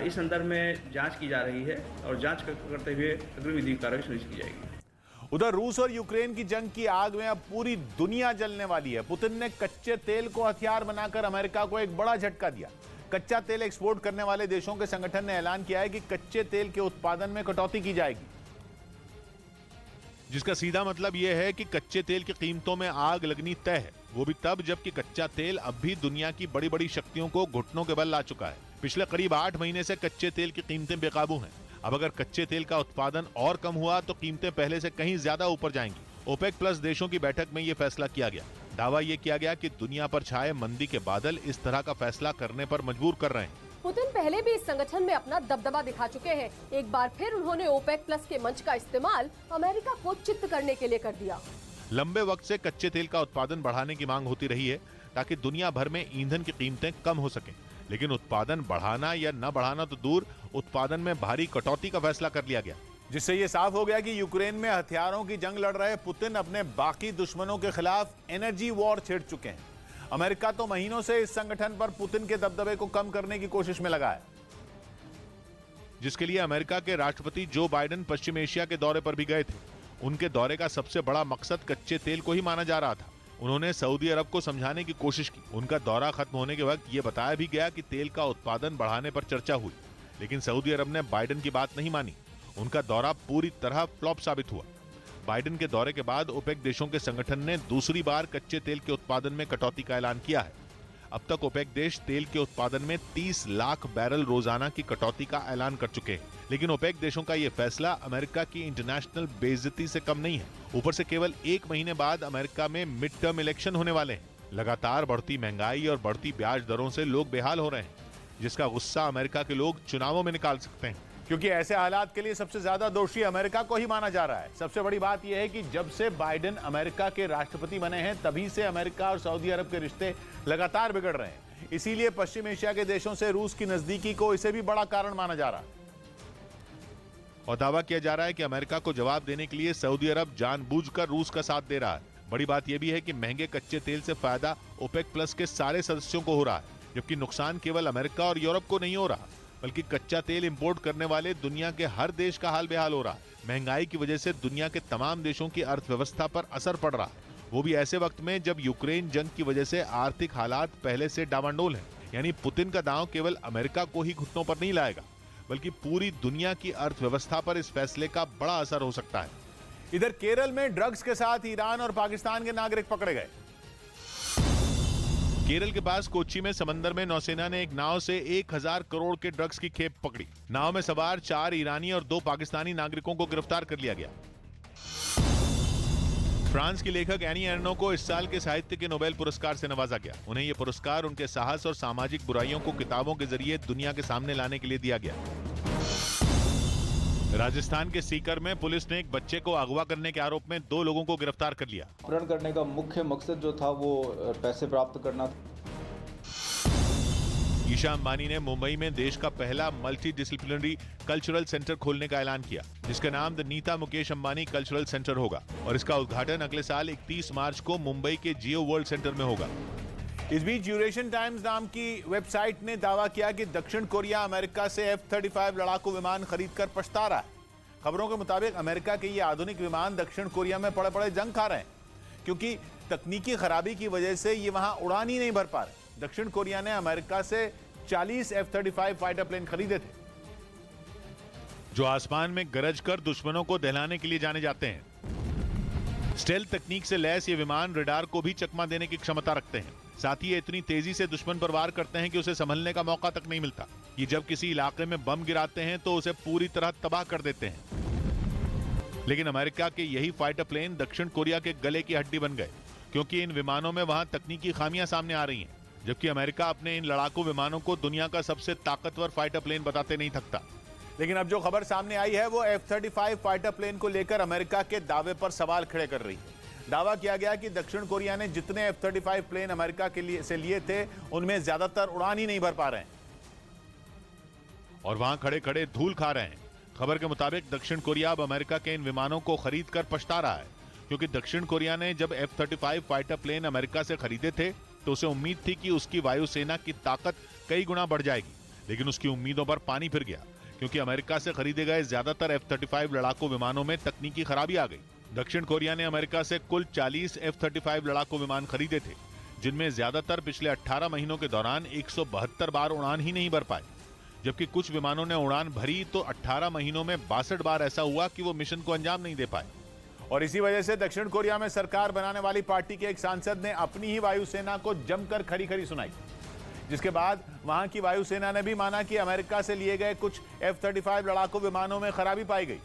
इस संदर्भ में जांच की जा रही है और जांच करते हुए अग्रिम विधिक कार्रवाई सुनिश्चित की जाएगी। उधर रूस और यूक्रेन की जंग की आग में अब पूरी दुनिया जलने वाली है। पुतिन ने कच्चे तेल को हथियार बनाकर अमेरिका को एक बड़ा झटका दिया। कच्चा तेल एक्सपोर्ट करने वाले देशों के संगठन ने ऐलान किया है कि कच्चे तेल के उत्पादन में कटौती की जाएगी, जिसका सीधा मतलब यह है कि कच्चे तेल की कीमतों में आग लगनी तय है, वो भी तब जबकि कच्चा तेल अब भी दुनिया की बड़ी बड़ी शक्तियों को घुटनों के बल ला चुका है। पिछले करीब 8 महीने से कच्चे तेल की कीमतें बेकाबू हैं। अब अगर कच्चे तेल का उत्पादन और कम हुआ तो कीमतें पहले से कहीं ज्यादा ऊपर जाएंगी। ओपेक प्लस देशों की बैठक में यह फैसला किया गया। दावा यह किया गया कि दुनिया पर छाए मंदी के बादल इस तरह का फैसला करने पर मजबूर कर रहे हैं। पुतिन पहले भी इस संगठन में अपना दबदबा दिखा चुके हैं। एक बार फिर उन्होंने ओपेक प्लस के मंच का इस्तेमाल अमेरिका को चित्त करने के लिए कर दिया। लंबे वक्त से कच्चे तेल का उत्पादन बढ़ाने की मांग होती रही है ताकि दुनिया भर में ईंधन की कीमतें कम हो सकें, लेकिन उत्पादन बढ़ाना या न बढ़ाना तो दूर, उत्पादन में भारी कटौती का फैसला कर लिया गया, जिससे यह साफ हो गया कि यूक्रेन में हथियारों की जंग लड़ रहे पुतिन अपने बाकी दुश्मनों के खिलाफ एनर्जी वॉर छेड़ चुके हैं। अमेरिका तो महीनों से इस संगठन पर पुतिन के दबदबे को कम करने की कोशिश में लगा है, जिसके लिए अमेरिका के राष्ट्रपति जो बाइडेन पश्चिम एशिया के दौरे पर भी गए थे। उनके दौरे का सबसे बड़ा मकसद कच्चे तेल को ही माना जा रहा था। उन्होंने सऊदी अरब को समझाने की कोशिश की। उनका दौरा खत्म होने के वक्त ये बताया भी गया कि तेल का उत्पादन बढ़ाने पर चर्चा हुई, लेकिन सऊदी अरब ने बाइडेन की बात नहीं मानी। उनका दौरा पूरी तरह फ्लॉप साबित हुआ। बाइडेन के दौरे के बाद ओपेक देशों के संगठन ने दूसरी बार कच्चे तेल के उत्पादन में कटौती का ऐलान किया है। अब तक ओपेक देश तेल के उत्पादन में 30 लाख बैरल रोजाना की कटौती का ऐलान कर चुके हैं, लेकिन ओपेक देशों का यह फैसला अमेरिका की इंटरनेशनल बेइज्जती से कम नहीं है। ऊपर से केवल 1 महीने बाद अमेरिका में मिड टर्म इलेक्शन होने वाले हैं। लगातार बढ़ती महंगाई और बढ़ती ब्याज दरों से लोग बेहाल हो रहे हैं, जिसका गुस्सा अमेरिका के लोग चुनावों में निकाल सकते हैं, क्योंकि ऐसे हालात के लिए सबसे ज्यादा दोषी अमेरिका को ही माना जा रहा है। सबसे बड़ी बात यह है कि जब से बाइडेन अमेरिका के राष्ट्रपति बने हैं, तभी से अमेरिका और सऊदी अरब के रिश्ते लगातार बिगड़ रहे हैं। इसीलिए पश्चिम एशिया के देशों से रूस की नजदीकी को इसे भी बड़ा कारण माना जा रहा है। और दावा किया जा रहा है कि अमेरिका को जवाब देने के लिए सऊदी अरब जानबूझकर रूस का साथ दे रहा है। बड़ी बात यह भी है कि महंगे कच्चे तेल से फायदा ओपेक प्लस के सारे सदस्यों को हो रहा है, जबकि नुकसान केवल अमेरिका और यूरोप को नहीं हो रहा, बल्कि कच्चा तेल इंपोर्ट करने वाले दुनिया के हर देश का हाल बेहाल हो रहा है। महंगाई की वजह से दुनिया के तमाम देशों की अर्थव्यवस्था पर असर पड़ रहा है, वो भी ऐसे वक्त में जब यूक्रेन जंग की वजह से आर्थिक हालात पहले से डावाडोल हैं। यानी पुतिन का दांव केवल अमेरिका को ही घुटनों पर नहीं लाएगा, बल्कि पूरी दुनिया की अर्थव्यवस्था पर इस फैसले का बड़ा असर हो सकता है। इधर केरल में ड्रग्स के साथ ईरान और पाकिस्तान के नागरिक पकड़े गए। केरल के पास कोच्चि में समंदर में नौसेना ने एक नाव से 1000 करोड़ के ड्रग्स की खेप पकड़ी। नाव में सवार 4 ईरानी और 2 पाकिस्तानी नागरिकों को गिरफ्तार कर लिया गया। फ्रांस की लेखक एनी एर्नो को इस साल के साहित्य के नोबेल पुरस्कार से नवाजा गया। उन्हें यह पुरस्कार उनके साहस और सामाजिक बुराइयों को किताबों के जरिए दुनिया के सामने लाने के लिए दिया गया। राजस्थान के सीकर में पुलिस ने एक बच्चे को अगवा करने के आरोप में 2 लोगों को गिरफ्तार कर लिया। अपहरण करने का मुख्य मकसद जो था वो पैसे प्राप्त करना। ईशा अंबानी ने मुंबई में देश का पहला मल्टी डिसिप्लिनरी कल्चरल सेंटर खोलने का ऐलान किया, जिसका नाम the Nita Mukesh Ambani cultural centre होगा और इसका उद्घाटन अगले साल 31 मार्च को मुंबई के जियो वर्ल्ड सेंटर में होगा। इस बीच यूरेशियन टाइम्स नाम की वेबसाइट ने दावा किया कि दक्षिण कोरिया अमेरिका से F-35 लड़ाकू विमान खरीदकर पछता रहा है। खबरों के मुताबिक अमेरिका के ये आधुनिक विमान दक्षिण कोरिया में पड़े पड़े जंग खा रहे हैं, क्योंकि तकनीकी खराबी की वजह से ये वहां उड़ान ही नहीं भर पा रहे। दक्षिण कोरिया ने अमेरिका से 40 F-35 फाइटर प्लेन खरीदे थे, जो आसमान में गरज कर दुश्मनों को दहलाने के लिए जाने जाते हैं। स्टेल्थ तकनीक से लैस ये विमान रडार को भी चकमा देने की क्षमता रखते हैं। साथ ही ये इतनी तेजी से दुश्मन पर वार करते हैं कि उसे संभलने का मौका तक नहीं मिलता। ये जब किसी इलाके में बम गिराते हैं तो उसे पूरी तरह तबाह कर देते हैं। लेकिन अमेरिका के यही फाइटर प्लेन दक्षिण कोरिया के गले की हड्डी बन गए, क्योंकि इन विमानों में वहां तकनीकी खामियां सामने आ रही हैं, जबकि अमेरिका अपने इन लड़ाकू विमानों को दुनिया का सबसे ताकतवर फाइटर प्लेन बताते नहीं थकता। लेकिन अब जो खबर सामने आई है वो F-35 फाइटर प्लेन को लेकर अमेरिका के दावे पर सवाल खड़े कर रही है। दावा किया गया कि दक्षिण कोरिया ने जितने F-35 प्लेन अमेरिका के लिए थे, उनमें ज्यादातर उड़ान ही नहीं भर पा रहे हैं और वहां खड़े खड़े धूल खा रहे हैं। खबर के मुताबिक दक्षिण कोरिया अब अमेरिका के इन विमानों को खरीद कर पछता रहा है, क्योंकि दक्षिण कोरिया ने जब F-35 फाइटर प्लेन अमेरिका से खरीदे थे तो उसे उम्मीद थी कि उसकी वायुसेना की ताकत कई गुना बढ़ जाएगी। लेकिन उसकी उम्मीदों पर पानी फिर गया, क्योंकि अमेरिका से खरीदे गए ज्यादातर F-35 लड़ाकू विमानों में तकनीकी खराबी आ गई। दक्षिण कोरिया ने अमेरिका से कुल 40 F-35 लड़ाकू विमान खरीदे थे, जिनमें ज्यादातर पिछले 18 महीनों के दौरान 172 बार उड़ान ही नहीं भर पाए, जबकि कुछ विमानों ने उड़ान भरी तो 18 महीनों में 62 बार ऐसा हुआ कि वो मिशन को अंजाम नहीं दे पाए। और इसी वजह से दक्षिण कोरिया में सरकार बनाने वाली पार्टी के एक सांसद ने अपनी ही वायुसेना को जमकर खरी खरी सुनाई, जिसके बाद वहां की वायुसेना ने भी माना कि अमेरिका से लिए गए कुछ F-35 लड़ाकू विमानों में खराबी पाई गई।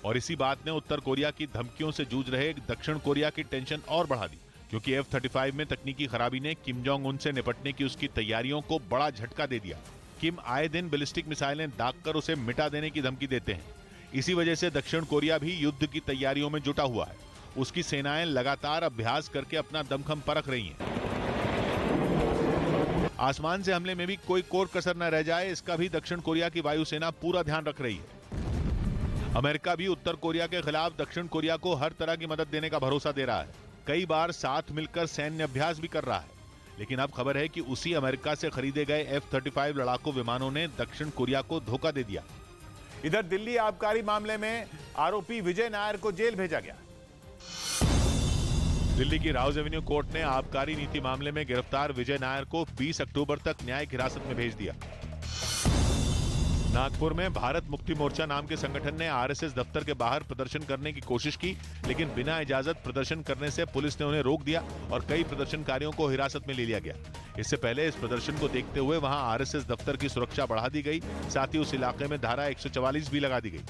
और इसी बात ने उत्तर कोरिया की धमकियों से जूझ रहे दक्षिण कोरिया की टेंशन और बढ़ा दी, क्योंकि F-35 में तकनीकी खराबी ने किम जोंग उन से निपटने की उसकी तैयारियों को बड़ा झटका दे दिया। किम आए दिन बैलिस्टिक मिसाइलें दागकर उसे मिटा देने की धमकी देते हैं। इसी वजह से दक्षिण कोरिया भी युद्ध की तैयारियों में जुटा हुआ है। उसकी सेनाएं लगातार अभ्यास करके अपना दमखम परख रही हैं। आसमान से हमले में भी कोई कोर कसर न रह जाए, इसका भी दक्षिण कोरिया की वायुसेना पूरा ध्यान रख रही है। अमेरिका भी उत्तर कोरिया के खिलाफ दक्षिण कोरिया को हर तरह की मदद देने का भरोसा दे रहा है। कई बार साथ मिलकर सैन्य अभ्यास भी कर रहा है। लेकिन अब खबर है कि उसी अमेरिका से खरीदे गए F-35 लड़ाकू विमानों ने दक्षिण कोरिया को धोखा दे दिया। इधर दिल्ली आबकारी मामले में आरोपी विजय नायर को जेल भेजा गया। दिल्ली की राउज एवेन्यू कोर्ट ने आबकारी नीति मामले में गिरफ्तार विजय नायर को 20 अक्टूबर तक न्यायिक हिरासत में भेज दिया। नागपुर में भारत मुक्ति मोर्चा नाम के संगठन ने आरएसएस दफ्तर के बाहर प्रदर्शन करने की कोशिश की, लेकिन बिना इजाजत प्रदर्शन करने से पुलिस ने उन्हें रोक दिया और कई प्रदर्शनकारियों को हिरासत में ले लिया गया। इससे पहले इस प्रदर्शन को देखते हुए वहां आरएसएस दफ्तर की सुरक्षा बढ़ा दी गई, साथ ही उस इलाके में धारा 144 भी लगा दी गई।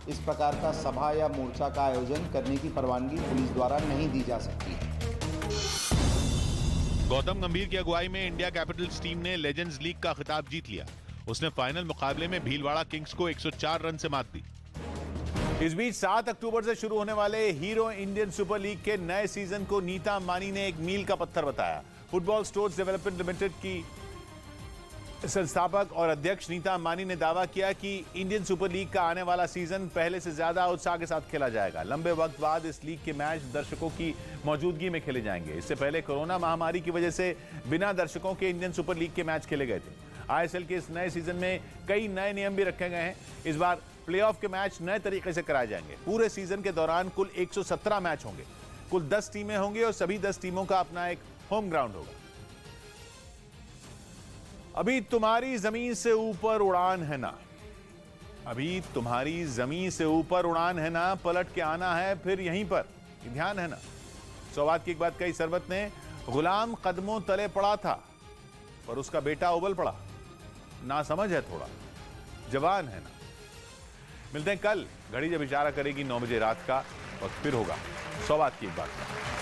इस प्रकार का सभा या मोर्चा का आयोजन करने की परवानगी पुलिस द्वारा नहीं दी जा सकती। गौतम गंभीर की अगुवाई में इंडिया कैपिटल्स टीम ने लेजेंड्स लीग का खिताब जीत लिया। उसने फाइनल मुकाबले में भीलवाड़ा किंग्स को 104 रन से मात दी। इस बीच 7 अक्टूबर से शुरू होने वाले हीरो इंडियन सुपर लीग के नए सीजन को नीता अंबानी ने एक मील का पत्थर बताया। फुटबॉल स्टोर्स डेवलपमेंट लिमिटेड की संस्थापक और अध्यक्ष नीता अंबानी ने दावा किया कि इंडियन सुपर लीग का आने वाला सीजन पहले से ज्यादा उत्साह के साथ खेला जाएगा। लंबे वक्त बाद इस लीग के मैच दर्शकों की मौजूदगी में खेले जाएंगे। इससे पहले कोरोना महामारी की वजह से बिना दर्शकों के इंडियन सुपर लीग के मैच खेले गए थे। आईएसएल के इस नए सीजन में कई नए नियम भी रखे गए हैं। इस बार प्लेऑफ के मैच नए तरीके से कराए जाएंगे। पूरे सीजन के दौरान कुल 117 मैच होंगे। कुल 10 टीमें होंगी और सभी 10 टीमों का अपना एक होम ग्राउंड होगा। अभी तुम्हारी जमीन से ऊपर उड़ान है ना, अभी तुम्हारी जमीन से ऊपर उड़ान है ना, पलट के आना है फिर यहीं पर, ध्यान है ना। सौगात की एक बात कही सरबत ने, गुलाम कदमों तले पड़ा था पर उसका बेटा उबल पड़ा। ना समझ है थोड़ा, जवान है ना। मिलते हैं कल, घड़ी जब इशारा करेगी 9 बजे रात का, वक्त फिर होगा सौगात की एक बात का।